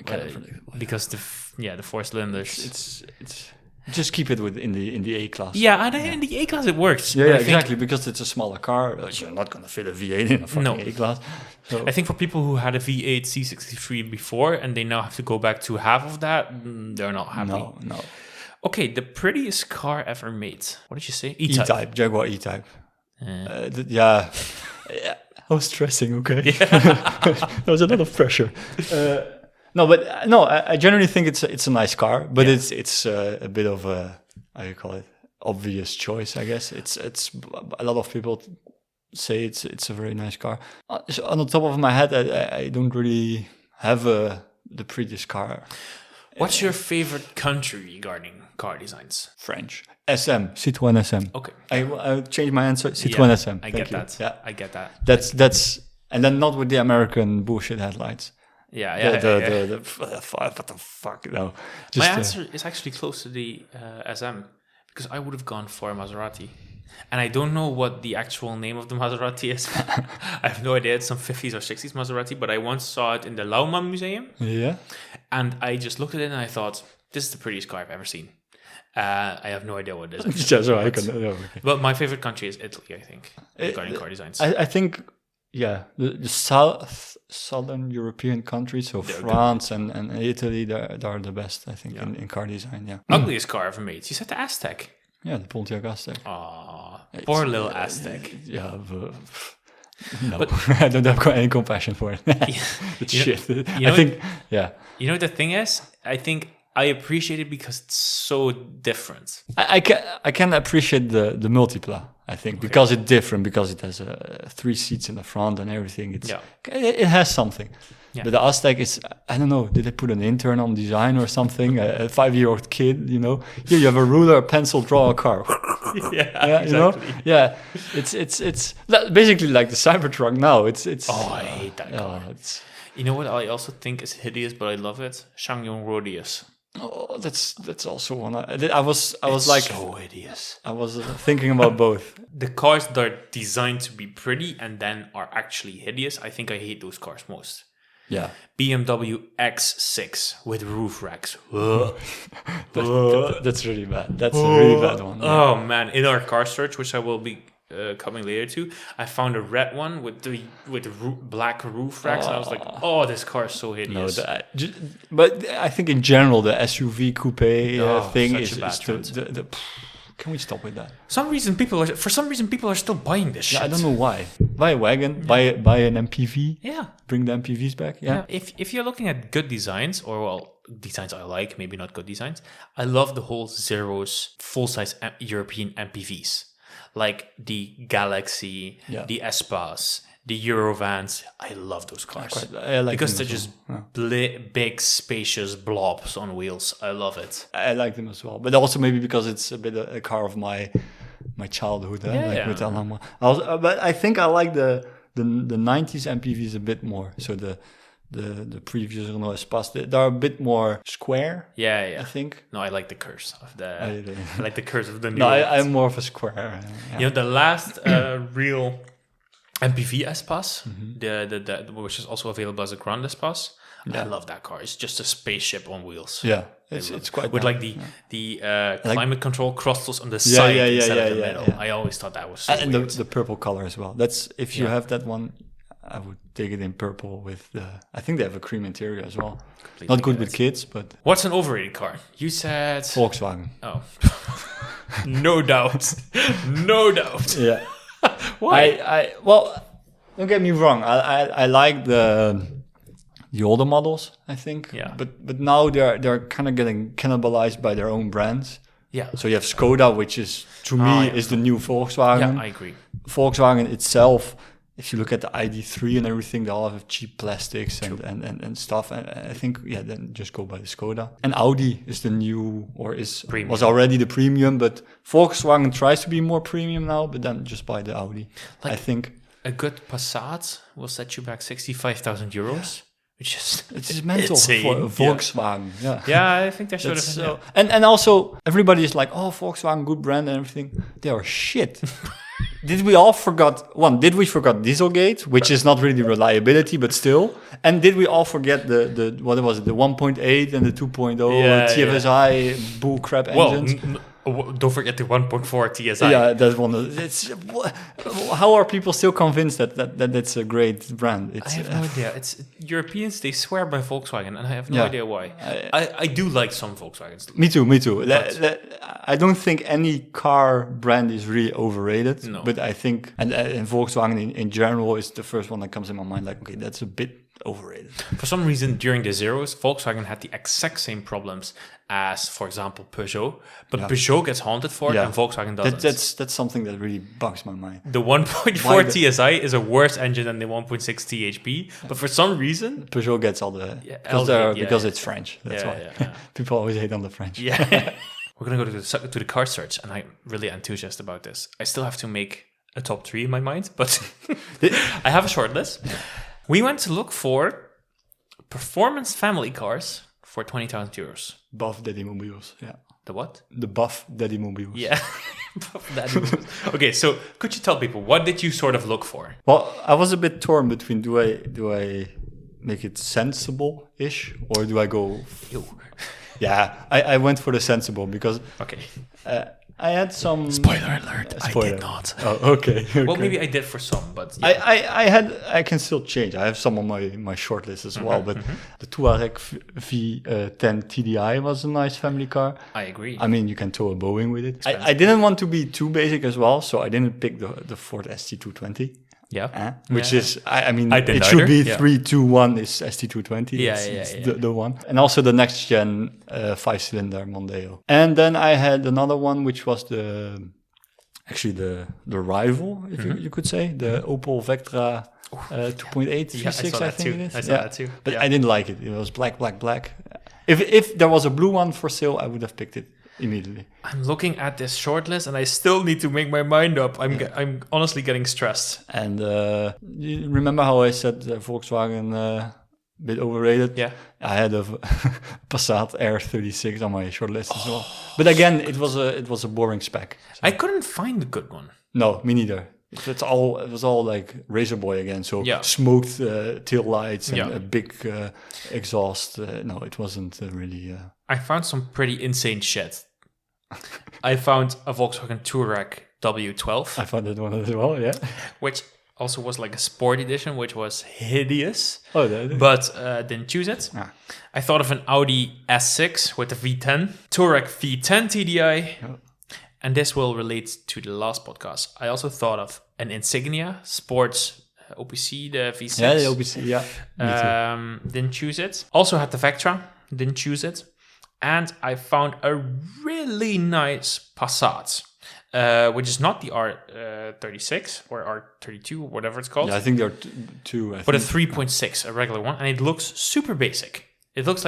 Because the 4-cylinders. It's just keep it in the A class. Yeah, and in the A class it works. Yeah, exactly. Because it's a smaller car, you're not going to fit a V8 in a fucking A class. So. I think for people who had a V8 C63 before and they now have to go back to half of that, they're not happy. No. Okay, the prettiest car ever made. What did you say? E-Type. Jaguar E-Type. I was stressing. Okay, there was a lot of pressure. I generally think it's a nice car, but it's a bit of a, how you call it, obvious choice, I guess. It's a lot of people say it's a very nice car. So on the top of my head, I don't really have the prettiest car. What's your favorite country regarding car designs? French. Citroën SM. Okay. I changed my answer. Citroën SM. I get that. Yeah, I get that. That's and then not with the American bullshit headlights. Yeah. What the fuck? No. My answer is actually close to the SM because I would have gone for a Maserati. And I don't know what the actual name of the Maserati is. I have no idea. It's some 50s or 60s Maserati, but I once saw it in the Laumann Museum. Yeah. And I just looked at it and I thought, this is the prettiest car I've ever seen. I have no idea what it is. Okay. But my favorite country is Italy, I think, regarding car designs. I think the southern European countries, so France and Italy, they are the best, I think, in car design. Yeah. Ugliest car ever made. You said the Aztec. Yeah, the Pontiac Aztec. Aw, poor little Aztec. No, but I don't have any compassion for it. It's shit. I think, You know what the thing is? I think I appreciate it because it's so different. I can appreciate the Multipla, I think, because it's different, because it has 3 seats in the front and everything. It has something. Yeah. But the Aztec is, I don't know, did they put an intern on design or something? A 5-year-old kid, you know? Here you have a ruler, a pencil, draw a car. Exactly. You know? Yeah, it's basically like the Cybertruck now. It's. Oh, I hate that car. You know what I also think is hideous, but I love it? Ssangyong Rodius. Oh, that's also one. I was like so hideous. I was thinking about both. The cars that are designed to be pretty and then are actually hideous. I think I hate those cars most. Yeah. BMW X6 with roof racks. That's really bad. That's a really bad one. Yeah. Oh man! In our car search, which I will be coming later to, I found a red one with black roof racks. And I was like, "Oh, this car is so hideous." No, but I think in general the SUV coupe thing is the Can we stop with that? For some reason, people are still buying this shit. I don't know why. Buy a wagon, buy an MPV. Yeah. Bring the MPVs back. Yeah. If you're looking at good designs, or designs I like, maybe not good designs, I love the whole Zeros full-size European MPVs. Like the Galaxy, the Espace, the Eurovans. I love those cars. I like because they're just big, spacious blobs on wheels. I love it. I like them as well. But also maybe because it's a bit a car of my childhood. With Alhambra. But I think I like the 90s MPVs a bit more. So the previous Renault Espace, they're a bit more square. Yeah. I think. No, I like the curves of I like the curves of the new. No, I'm more of a square. Yeah. You know, the last real MPV Espace, the which is also available as a Grand Espace. Yeah. I love that car. It's just a spaceship on wheels. Yeah, it's quite with like the climate control crostals on the side instead of the middle. Yeah. I always thought that was so and weird. the purple color as well. That's if you have that one. I would take it in purple with I think they have a cream interior as well. Completely not good with kids, but... What's an overrated car? You said... Volkswagen. Oh. No doubt. No doubt. Yeah. Why? Well, don't get me wrong. I like the older models, I think. Yeah. But now they're kind of getting cannibalized by their own brands. Yeah. So you have Skoda, which is, to me, is the new Volkswagen. Yeah, I agree. Volkswagen itself... If you look at the ID3 and everything, they all have cheap plastics and stuff. And I think, then just go by the Skoda. And Audi is the new, was already the premium, but Volkswagen tries to be more premium now, but then just buy the Audi. Like I think a good Passat will set you back 65,000 euros. Which is it's mental for a Volkswagen. Yeah, I think they should have. And also everybody is like, oh, Volkswagen, good brand and everything. They are shit. Did we forget Dieselgate, which is not really reliability, but still? And did we all forget the what was it, the 1.8 and the 2.0 TFSI bull crap engines? Don't forget the 1.4 TSI. Yeah, that's one. How are people still convinced that that's a great brand? I have no idea. It's Europeans. They swear by Volkswagen, and I have no idea why. I do like some Volkswagens. Me too. I don't think any car brand is really overrated. No. But I think, and Volkswagen in general is the first one that comes in my mind. Like, okay, that's a bit overrated. For some reason, during the Zeros, Volkswagen had the exact same problems as, for example, Peugeot. But Peugeot gets haunted for it, and Volkswagen doesn't. That's something that really bugs my mind. The 1.4 TSI is a worse engine than the 1.6 THP. But for some reason... Peugeot gets all the... because it's French. That's why. People always hate on the French. Yeah. We're going to go to the car search, and I'm really enthusiastic about this. I still have to make a top 3 in my mind, but I have a short list. We went to look for performance family cars for 20,000 euros. Buff Daddy Mobiles, The what? The Buff Daddy Mobiles. Yeah. Buff Daddy Mobiles. Okay, so could you tell people, what did you sort of look for? Well, I was a bit torn between do I make it sensible-ish or do I go... Yeah, I went for the sensible because Okay. I had some... Spoiler alert, Spoiler. I did not. Oh, okay. Well, maybe I did for some, but yeah. I can still change. I have some on my short list as well, but the Touareg V10 TDI was a nice family car. I agree. I mean, you can tow a Boeing with it. I didn't want to be too basic as well, so I didn't pick the Ford ST220. Yeah. Which is, I mean, I didn't it should either. be 321 is ST220. It's the one. And also the next gen 5-cylinder Mondeo. And then I had another one, which was the rival, if you could say, the Opel Vectra 2.8 V6, I think it is. I saw that too. But I didn't like it. It was black. If there was a blue one for sale, I would have picked it immediately. I'm looking at this short list and I still need to make my mind up. I'm honestly getting stressed. And you remember how I said Volkswagen a bit overrated? Yeah. I had a Passat R36 on my short list as well. But again, it was a boring spec. So. I couldn't find a good one. No, me neither. It was all like Razor Boy again. So smoked tail lights and a big exhaust. No, it wasn't really... I found some pretty insane shit. I found a Volkswagen Touareg W12. I found that one as well, yeah. Which also was like a sport edition, which was hideous. Oh, but didn't choose it. Ah. I thought of an Audi S6 with the V10. Touareg V10 TDI. Oh. And this will relate to the last podcast. I also thought of an Insignia Sports OPC, the V6. Yeah, the OPC, yeah. Didn't choose it. Also had the Vectra. Didn't choose it. And I found a really nice Passat, which is not the R36 or R32, whatever it's called. Yeah, I think there are two. But a 3.6, a regular one. And it looks super basic. It looks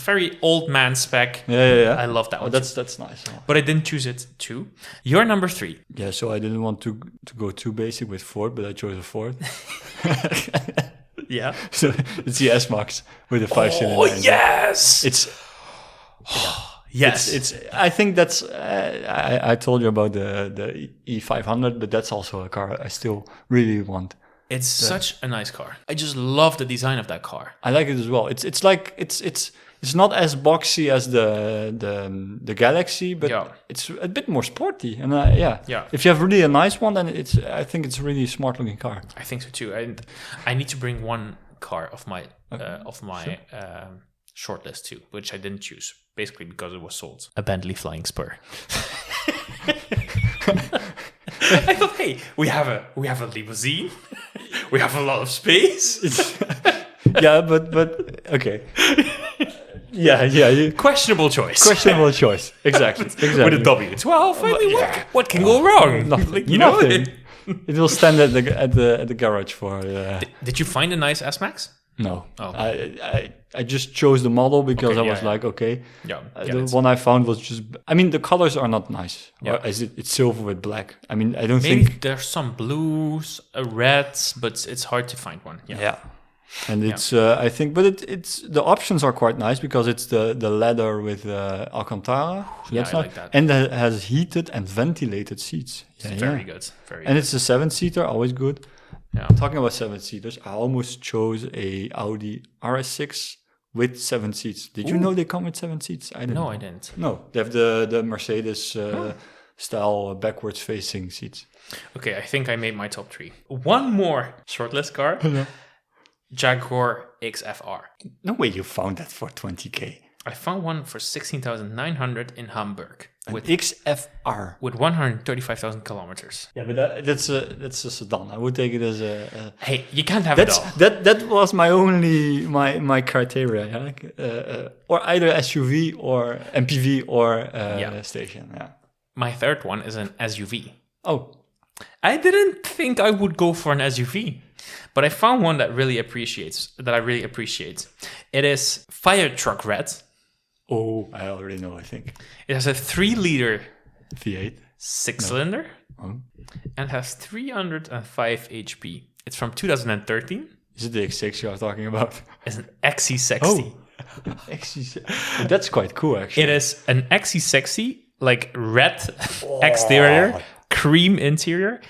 very old man spec. Yeah. I love that one. That's nice. But I didn't choose it too. Your number 3. Yeah, so I didn't want to go too basic with Ford, but I chose a Ford. Yeah. So it's the S-Max with a 5-cylinder. Oh, yes! Yes. I think that's... I told you about the E500, but that's also a car I still really want. It's such a nice car. I just love the design of that car. I like it as well. It's like it's not as boxy as the Galaxy, but it's a bit more sporty. And if you have really a nice one, then I think it's a really smart looking car. I think so too. I need to bring one car of my short list too, which I didn't choose basically because it was sold. A Bentley Flying Spur. I thought, hey, we have a limousine. We have a lot of space. Yeah, but okay. Yeah. Questionable choice. Exactly. With a W12, I mean, what can go wrong? Nothing. Nothing. It will stand at the garage for. Did you find a nice S-Max? No. Oh. I just chose the model because I was like, okay. Yeah. The one I found was just... I mean, the colors are not nice. Yeah. It's silver with black. I mean, I don't think... Maybe there's some blues, reds, but it's hard to find one. Yeah. And it's, I think... But it's the options are quite nice because it's the leather with Alcantara. So that's I like that. And it has heated and ventilated seats. Very good. And it's a 7-seater, always good. Yeah. Talking about 7-seaters, I almost chose a Audi RS6 with 7 seats. Did you know they come with 7 seats? I didn't. No, I didn't. No, they have the Mercedes style backwards facing seats. Okay, I think I made my top 3. One more shortlist car. Jaguar XFR. No way you found that for 20k. I found one for 16,900 in Hamburg. With XFR. With 135,000 kilometers. Yeah, but that's a sedan. I would take it as a... Hey, you can't have it all. That was my only, my criteria. Yeah? Or either SUV or MPV or station. Yeah. My third one is an SUV. Oh. I didn't think I would go for an SUV. But I found one that I really appreciate. It is Fire Truck Red. Oh, I already know, I think. It has a 3-liter V8. 6-cylinder. Oh. And has 305 HP. It's from 2013. Is it the X6 you are talking about? It's an XC60. Oh, XC60. That's quite cool, actually. It is an XC60, like red exterior, cream interior,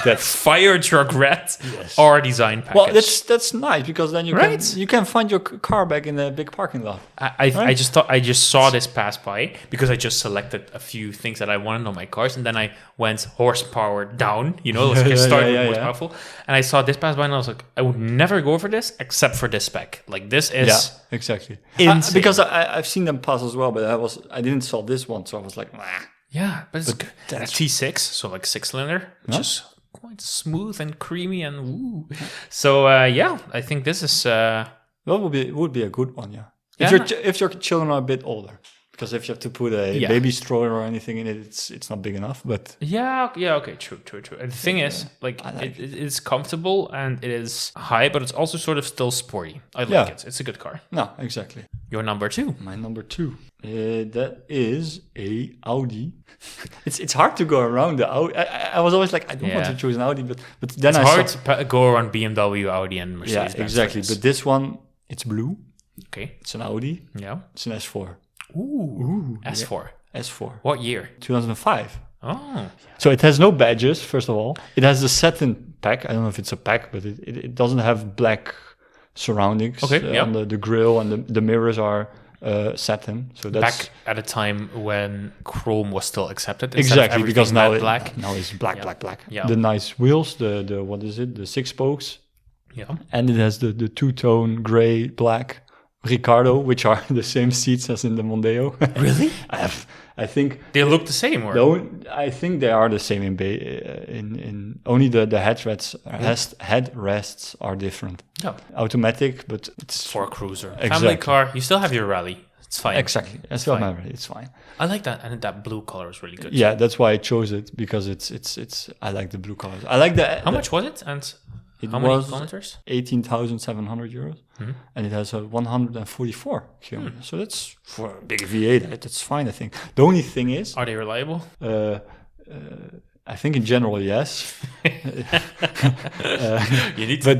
That's fire truck red Yes. or design package. Well, that's nice because then Right? you can find your car back in a big parking lot. I just saw this pass by because I just selected a few things that I wanted on my cars, and then I went horsepower down. Let's start with most powerful. And I saw this pass by, and I was like, I would never go for this except for this spec. Like this is Exactly. insane. Because I've seen them pass as well, but I didn't saw this one, so I was like, nah. Yeah, but it's good. It's T6, so like 6-cylinder, which is quite smooth and creamy and woo. So I think this is That would be a good one, yeah. If your children are a bit older, because if you have to put a baby stroller or anything in it, it's not big enough. But okay, true. And the thing is, like it's comfortable and it is high, but it's also sort of still sporty. I like it. It's a good car. No, exactly. Your number 2. My number 2. That is a Audi. It's hard to go around the Audi. I was always like, I don't want to choose an Audi, but then it's hard to go around BMW, Audi, and Mercedes. Yeah, exactly. But this one, it's blue. Okay. It's an Audi. Yeah. It's an S4. Ooh. S4. Yeah. S4. What year? 2005. Oh. So it has no badges, first of all. It has the satin pack. I don't know if it's a pack, but it doesn't have black surroundings. Okay, on the grille, and the mirrors are satin. So that's back at a time when chrome was still accepted. Exactly, because now it's black. Black. Yeah. The nice wheels, the what is it? The 6 spokes. Yeah. And it has the two-tone gray, black Ricardo, which are the same seats as in the Mondeo. Really? I think they look the same. Or? I think they are the same in only the headrests are different. Yeah. Automatic, but it's for a cruiser. Exactly. Family car. You still have your Rallye. It's fine. Exactly. I still have my Rallye. It's fine. I like that, and that blue color is really good. Yeah, that's why I chose it, because it's. I like the blue colors. I like the. How much was it? And how many kilometers? 18,700 euros, and it has a 144 kilometers. So that's for a big V8. That's fine, I think. The only thing is, are they reliable? I think in general, yes. You need to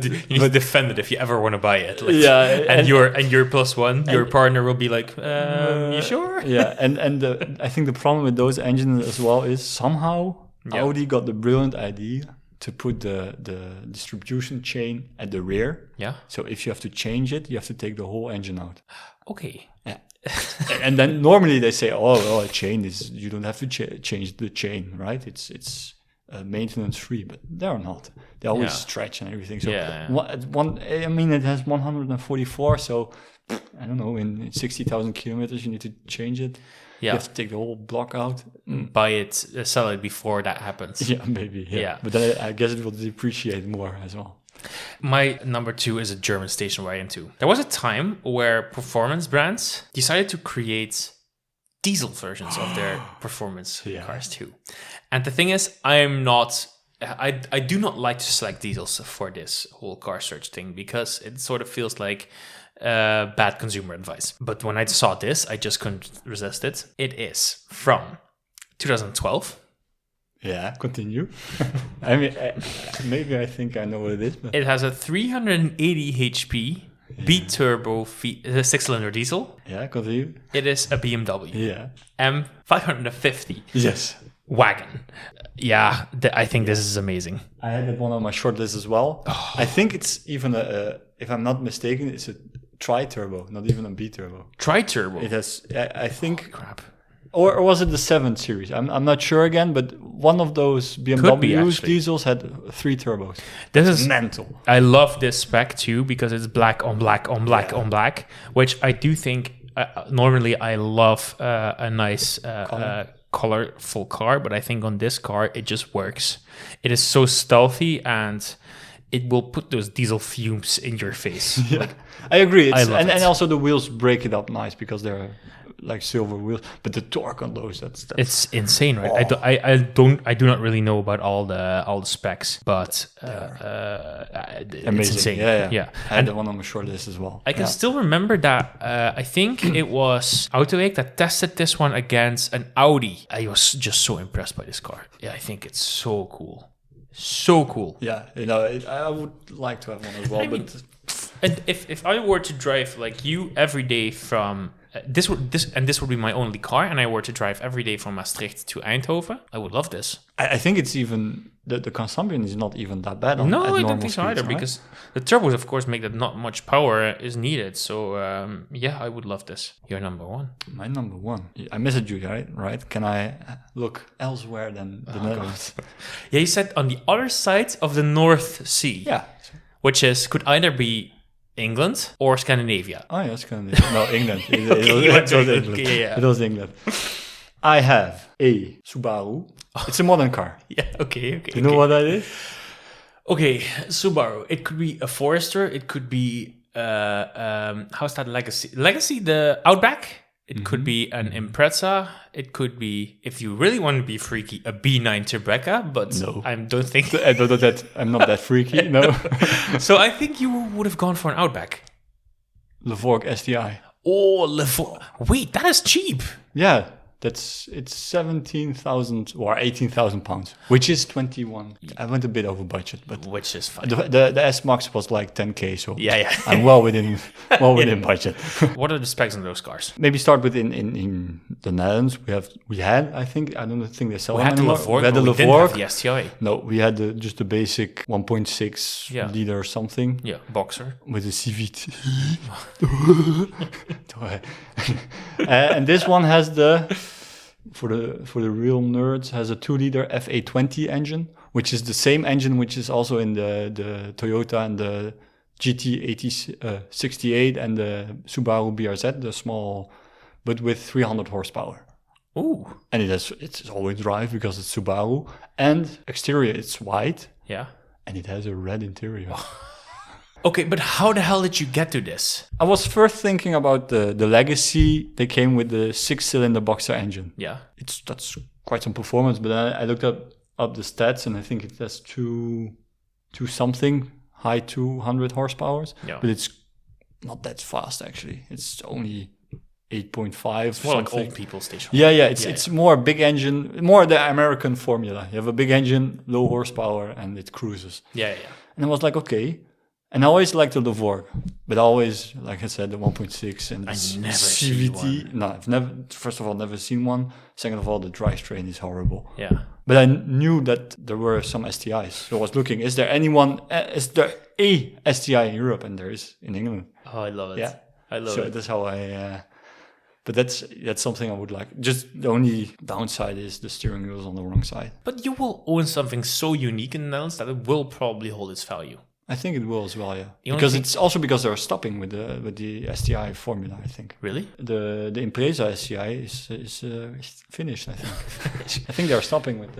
defend it if you ever want to buy it. Like, and you're plus one. Your partner will be like, "You sure?" Yeah, and I think the problem with those engines as well is somehow Audi got the brilliant idea to put the distribution chain at the rear. Yeah. So if you have to change it, you have to take the whole engine out. Okay. Yeah. And then normally they say, a chain is, you don't have to change the chain, right? It's maintenance free, but they're not. They always stretch and everything. So it has 144. So I don't know, in 60,000 kilometers, you need to change it. Yeah. You have to take the whole block out. Buy it, sell it before that happens. Yeah, maybe. Yeah. But then I guess it will depreciate more as well. My number 2 is a German station wagon too. There was a time where performance brands decided to create diesel versions of their performance cars too. And the thing is, I do not like to select diesels for this whole car search thing, because it sort of feels like bad consumer advice. But when I saw this, I just couldn't resist it. It is from 2012. Yeah, continue. I mean, maybe I think I know what it is. But it has a 380 HP B-turbo 6-cylinder diesel. Yeah, continue. It is a BMW. Yeah. M550. Yes. Wagon. Yeah, I think this is amazing. I had that one on my short list as well. Oh. I think it's even if I'm not mistaken, it's a tri-turbo, not even a B-turbo. Tri-turbo? It has, I think... Holy crap. Or was it the 7 Series? I'm not sure again, but one of those BMW diesels had 3 turbos. This is mental. I love this spec too, because it's black on black on black on black, which I do think normally I love a nice colorful car, but I think on this car it just works. It is so stealthy, and it will put those diesel fumes in your face. Yeah. Like, I agree. And also the wheels break it up nice, because they're like silver wheels, but the torque on those, that's it's insane, right? Oh. I do not really know about all the specs, but amazing. It's insane. Yeah. I had the one on my short list as well. I can still remember that. I think it was Autoweek that tested this one against an Audi. I was just so impressed by this car. Yeah, I think it's so cool. So cool. Yeah, I would like to have one as well. And if I were to drive like you every day from this would be my only car, and I were to drive every day from Maastricht to Eindhoven, I would love this. I think it's even the consumption is not even that bad. No, I normal don't think so speeds, either, right? because the turbos, of course, make that not much power is needed. So yeah, I would love this. You're number one. My number one. I messaged you, right? Can I look elsewhere than the Netherlands? Yeah, you said on the other side of the North Sea. Yeah. Which could either be England or Scandinavia. Oh, yeah, Scandinavia. No, England. It was England. Okay, yeah. It was England. I have a Subaru. It's a modern car. Yeah, okay. Do you know what that is? Okay, Subaru. It could be a Forester. It could be, how's that, Legacy? Legacy, the Outback. It could be an Impreza. It could be, if you really want to be freaky, a B9 Tribeca. But No. I don't think... I'm not that freaky, no. So I think you would have gone for an Outback. Levorg STI. Oh, wait, that is cheap. Yeah. It's 17,000 or 18,000 pounds, which is 21. I went a bit over budget, but Which is fine. the S Max was like 10k, so Yeah. I'm well within budget. What are the specs on those cars? Maybe start with in the Netherlands. We had I don't think they sell We them had the anymore. Levorg, We had the but we didn't have Levorg. the STI. No, we had just the basic 1.6 liter or something. Yeah, Boxer. With a CVT. And this one has for the real nerds, has a 2-liter F820 engine, which is the same engine which is also in the Toyota and the GT68 and the Subaru BRZ, the small, but with 300 horsepower. Ooh. And it's all-wheel drive because it's Subaru. And exterior, it's white. Yeah. And it has a red interior. Okay, but how the hell did you get to this? I was first thinking about the Legacy. They came with the 6-cylinder Boxer engine. Yeah. That's quite some performance, but then I looked up the stats, and I think it has two something, high 200 horsepower. Yeah. But it's not that fast actually. It's only 8.5. It's more like old people station. Yeah. It's more big engine, more the American formula. You have a big engine, low horsepower, and it cruises. Yeah. And I was like, okay. And I always liked the Levorg, but always, like I said, the 1.6 and the CVT. No, I've first of all, never seen one. Second of all, the drivetrain is horrible. Yeah. But I knew that there were some STIs. So I was looking, is there a STI in Europe? And there is in England. Oh, I love it. Yeah. I love so it. that's how but that's something I would like. Just the only downside is the steering wheel is on the wrong side. But you will own something so unique in the Netherlands that it will probably hold its value. I think it will as well, yeah. Because it's also because they're stopping with the STI formula, I think. Really? The Impreza STI is finished, I think. I think they're stopping with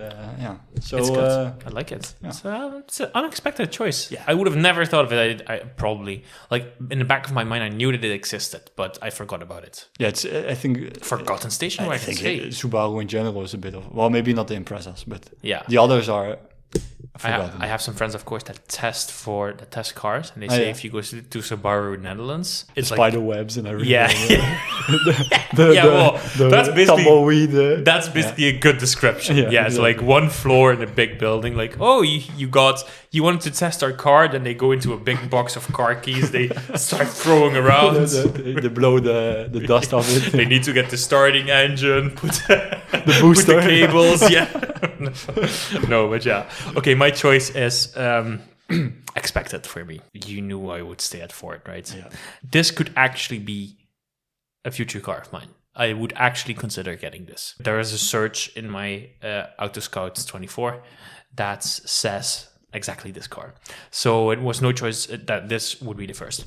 So it's good. I like it. Yeah. It's an unexpected choice. Yeah. I would have never thought of it. I probably, like, in the back of my mind, I knew that it existed, but I forgot about it. Yeah, it's I think forgotten station. I think Subaru in general is a bit of, well, maybe not the Imprezas, but yeah, the others are. I have some friends, of course, that test cars, and they say if you go to Subaru Netherlands, it's spider webs and everything. Yeah, that's basically tumbleweed. That's basically a good description. Yeah, it's like one floor in a big building. Like, oh, you wanted to test our car, then they go into a big box of car keys. They start throwing around. They blow the dust off it. They need to get the starting engine, put the booster, put the cables. Yeah. No, but yeah. Okay, my choice is expected for me. You knew I would stay at Ford, right? Yeah. This could actually be a future car of mine. I would actually consider getting this. There is a search in my Autoscout 24 that says exactly this car. So it was no choice that this would be the first.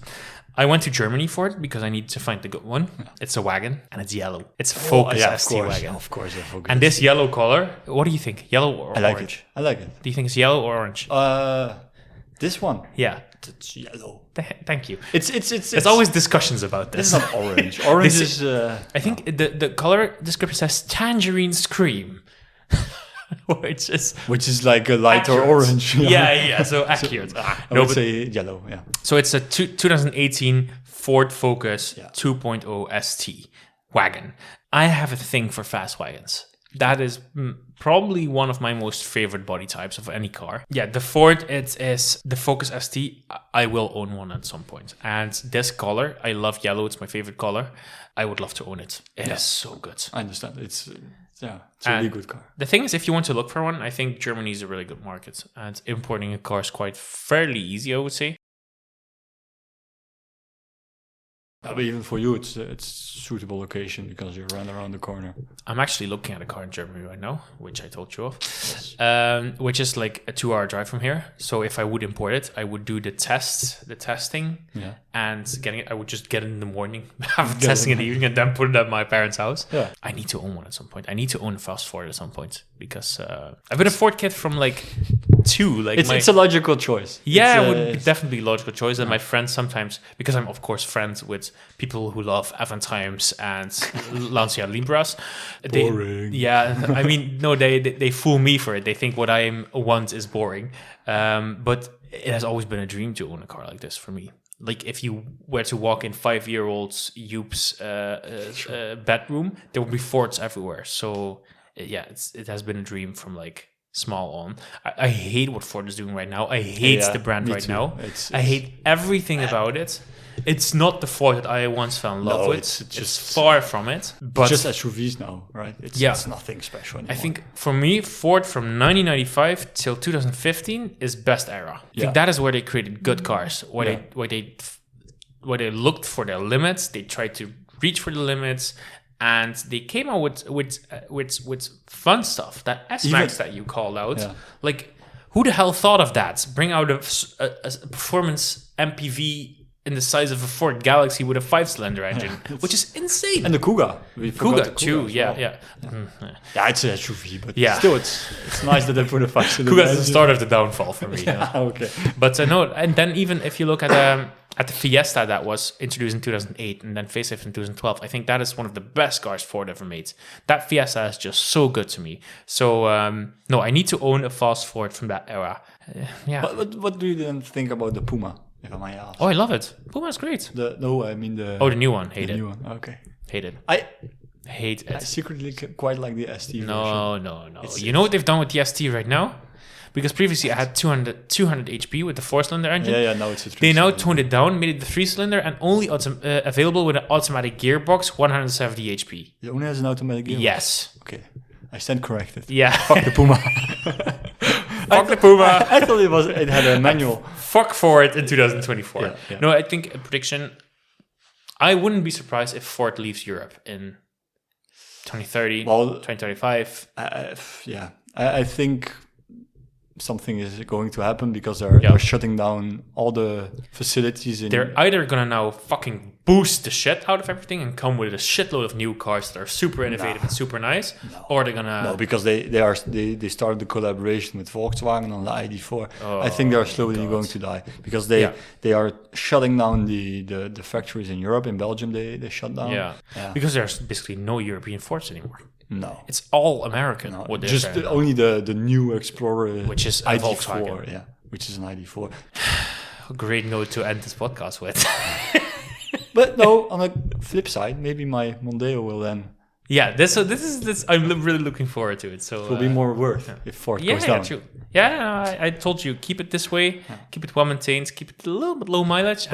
I went to Germany for it because I need to find the good one. It's a wagon and it's yellow. It's a Focus ST wagon. Of course, yeah, Focus. And this yellow color, what do you think? Yellow or orange? I like it. Do you think it's yellow or orange? This one. Yeah. It's yellow. Thank you. It's always discussions about this. It's not orange. Orange is. I think the color description says tangerine scream. Which is like a lighter accurate. Orange. Yeah. So accurate. I would say yellow. Yeah. So it's a 2018 Ford Focus 2.0 ST wagon. I have a thing for fast wagons. That is probably one of my most favorite body types of any car. Yeah, the Ford, it is the Focus ST. I will own one at some point. And this color, I love yellow. It's my favorite color. I would love to own it. It is so good. I understand. It's a really good car. The thing is, if you want to look for one, I think Germany is a really good market. And importing a car is fairly easy, I would say. But even for you, it's a suitable location because you run around the corner. I'm actually looking at a car in Germany right now, which I told you of, which is like a 2-hour drive from here. So if I would import it, I would do the testing, and getting it. I would just get it in the morning, have testing in the evening, and then put it at my parents' house. Yeah. I need to own one at some point. I need to own a fast Ford at some point because I've been a Ford kid from like 2. Like it's a logical choice. Yeah, it would definitely be a logical choice. And my friends sometimes, because I'm of course friends with people who love Avantimes and Lancia Libras. Boring. I mean, no, they fool me for it. They think what I want is boring. But it has always been a dream to own a car like this for me. Like if you were to walk in 5-year-old Joop's bedroom, there would be Fords everywhere. So it has been a dream from like small on. I hate what Ford is doing right now. I hate the brand right now. I hate everything about it. It's not the Ford that I once fell in love with. It's far from it. But just SUVs now, right? It's nothing special anymore. I think for me, Ford from 1995 till 2015 is best era. I think that is where they created good cars. Where they looked for their limits. They tried to reach for the limits. And they came out with fun stuff. That S-Max that you called out. Yeah. Like, who the hell thought of that? Bring out a performance MPV in the size of a Ford Galaxy with a 5-cylinder engine, which is insane. And the Kuga. Kuga too, yeah. Yeah, it's an SUV, but still, it's nice that they put a 5-cylinder Kuga is the start of the downfall for me. Okay. But no, and then even if you look at the Fiesta that was introduced in 2008 and then facelift in 2012, I think that is one of the best cars Ford ever made. That Fiesta is just so good to me. So, no, I need to own a fast Ford from that era. What do you then think about the Puma, if I may ask? Oh, I love it. Puma is great. The new one. Hate it. New one, okay. Hate it. I hate it. I secretly quite like the ST version. No. You know what they've done with the ST right now? Because previously I had 200 HP with the 4-cylinder engine. Yeah, now it's a 3-cylinder. They now toned it down, made it the 3-cylinder, and only available with an automatic gearbox, 170 HP. It only has an automatic gearbox? Yes. Okay. I stand corrected. Yeah. Fuck the Puma. Fuck the Puma. I thought it had a manual. Fuck Ford in 2024. Yeah. No, I think a prediction. I wouldn't be surprised if Ford leaves Europe in 2030, 2035. I think something is going to happen because they're shutting down all the facilities. They're either going to now fucking boost the shit out of everything and come with a shitload of new cars that are super innovative and super nice, or they're going to... No, because they started the collaboration with Volkswagen on the ID4. I think they are slowly going to die because they are shutting down the factories in Europe. In Belgium, they shut down. Yeah. Because there's basically no European Fords anymore. No, it's all American. No, just only the new Explorer, which is a ID4, Volkswagen. Which is an ID4. A great note to end this podcast with. But no, on the flip side, maybe my Mondeo will then. Yeah, this. I'm really looking forward to it. So it will be more worth if Ford goes down. Yeah, true. Yeah, I told you, keep it this way, keep it well maintained, keep it a little bit low mileage,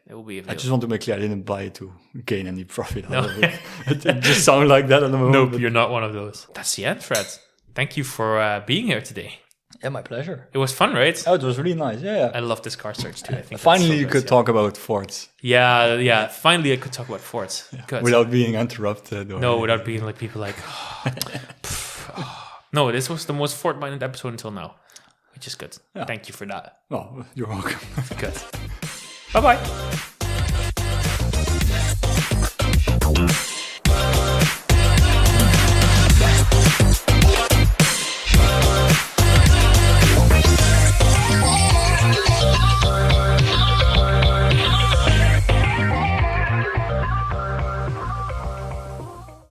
it will be available. I just want to make clear I didn't buy it to gain any profit out of it. It just sounds like that at the moment. Nope, you're not one of those. That's the end, Fred. Thank you for being here today. Yeah, my pleasure. It was fun, right? Oh, it was really nice. Yeah. I love this car search too. I think finally you could talk about Fords. Yeah. Finally I could talk about Fords. Yeah. Without being interrupted. Without being like people like... No, this was the most Ford-minded episode until now. Which is good. Yeah. Thank you for that. Oh, you're welcome. Good. Bye-bye.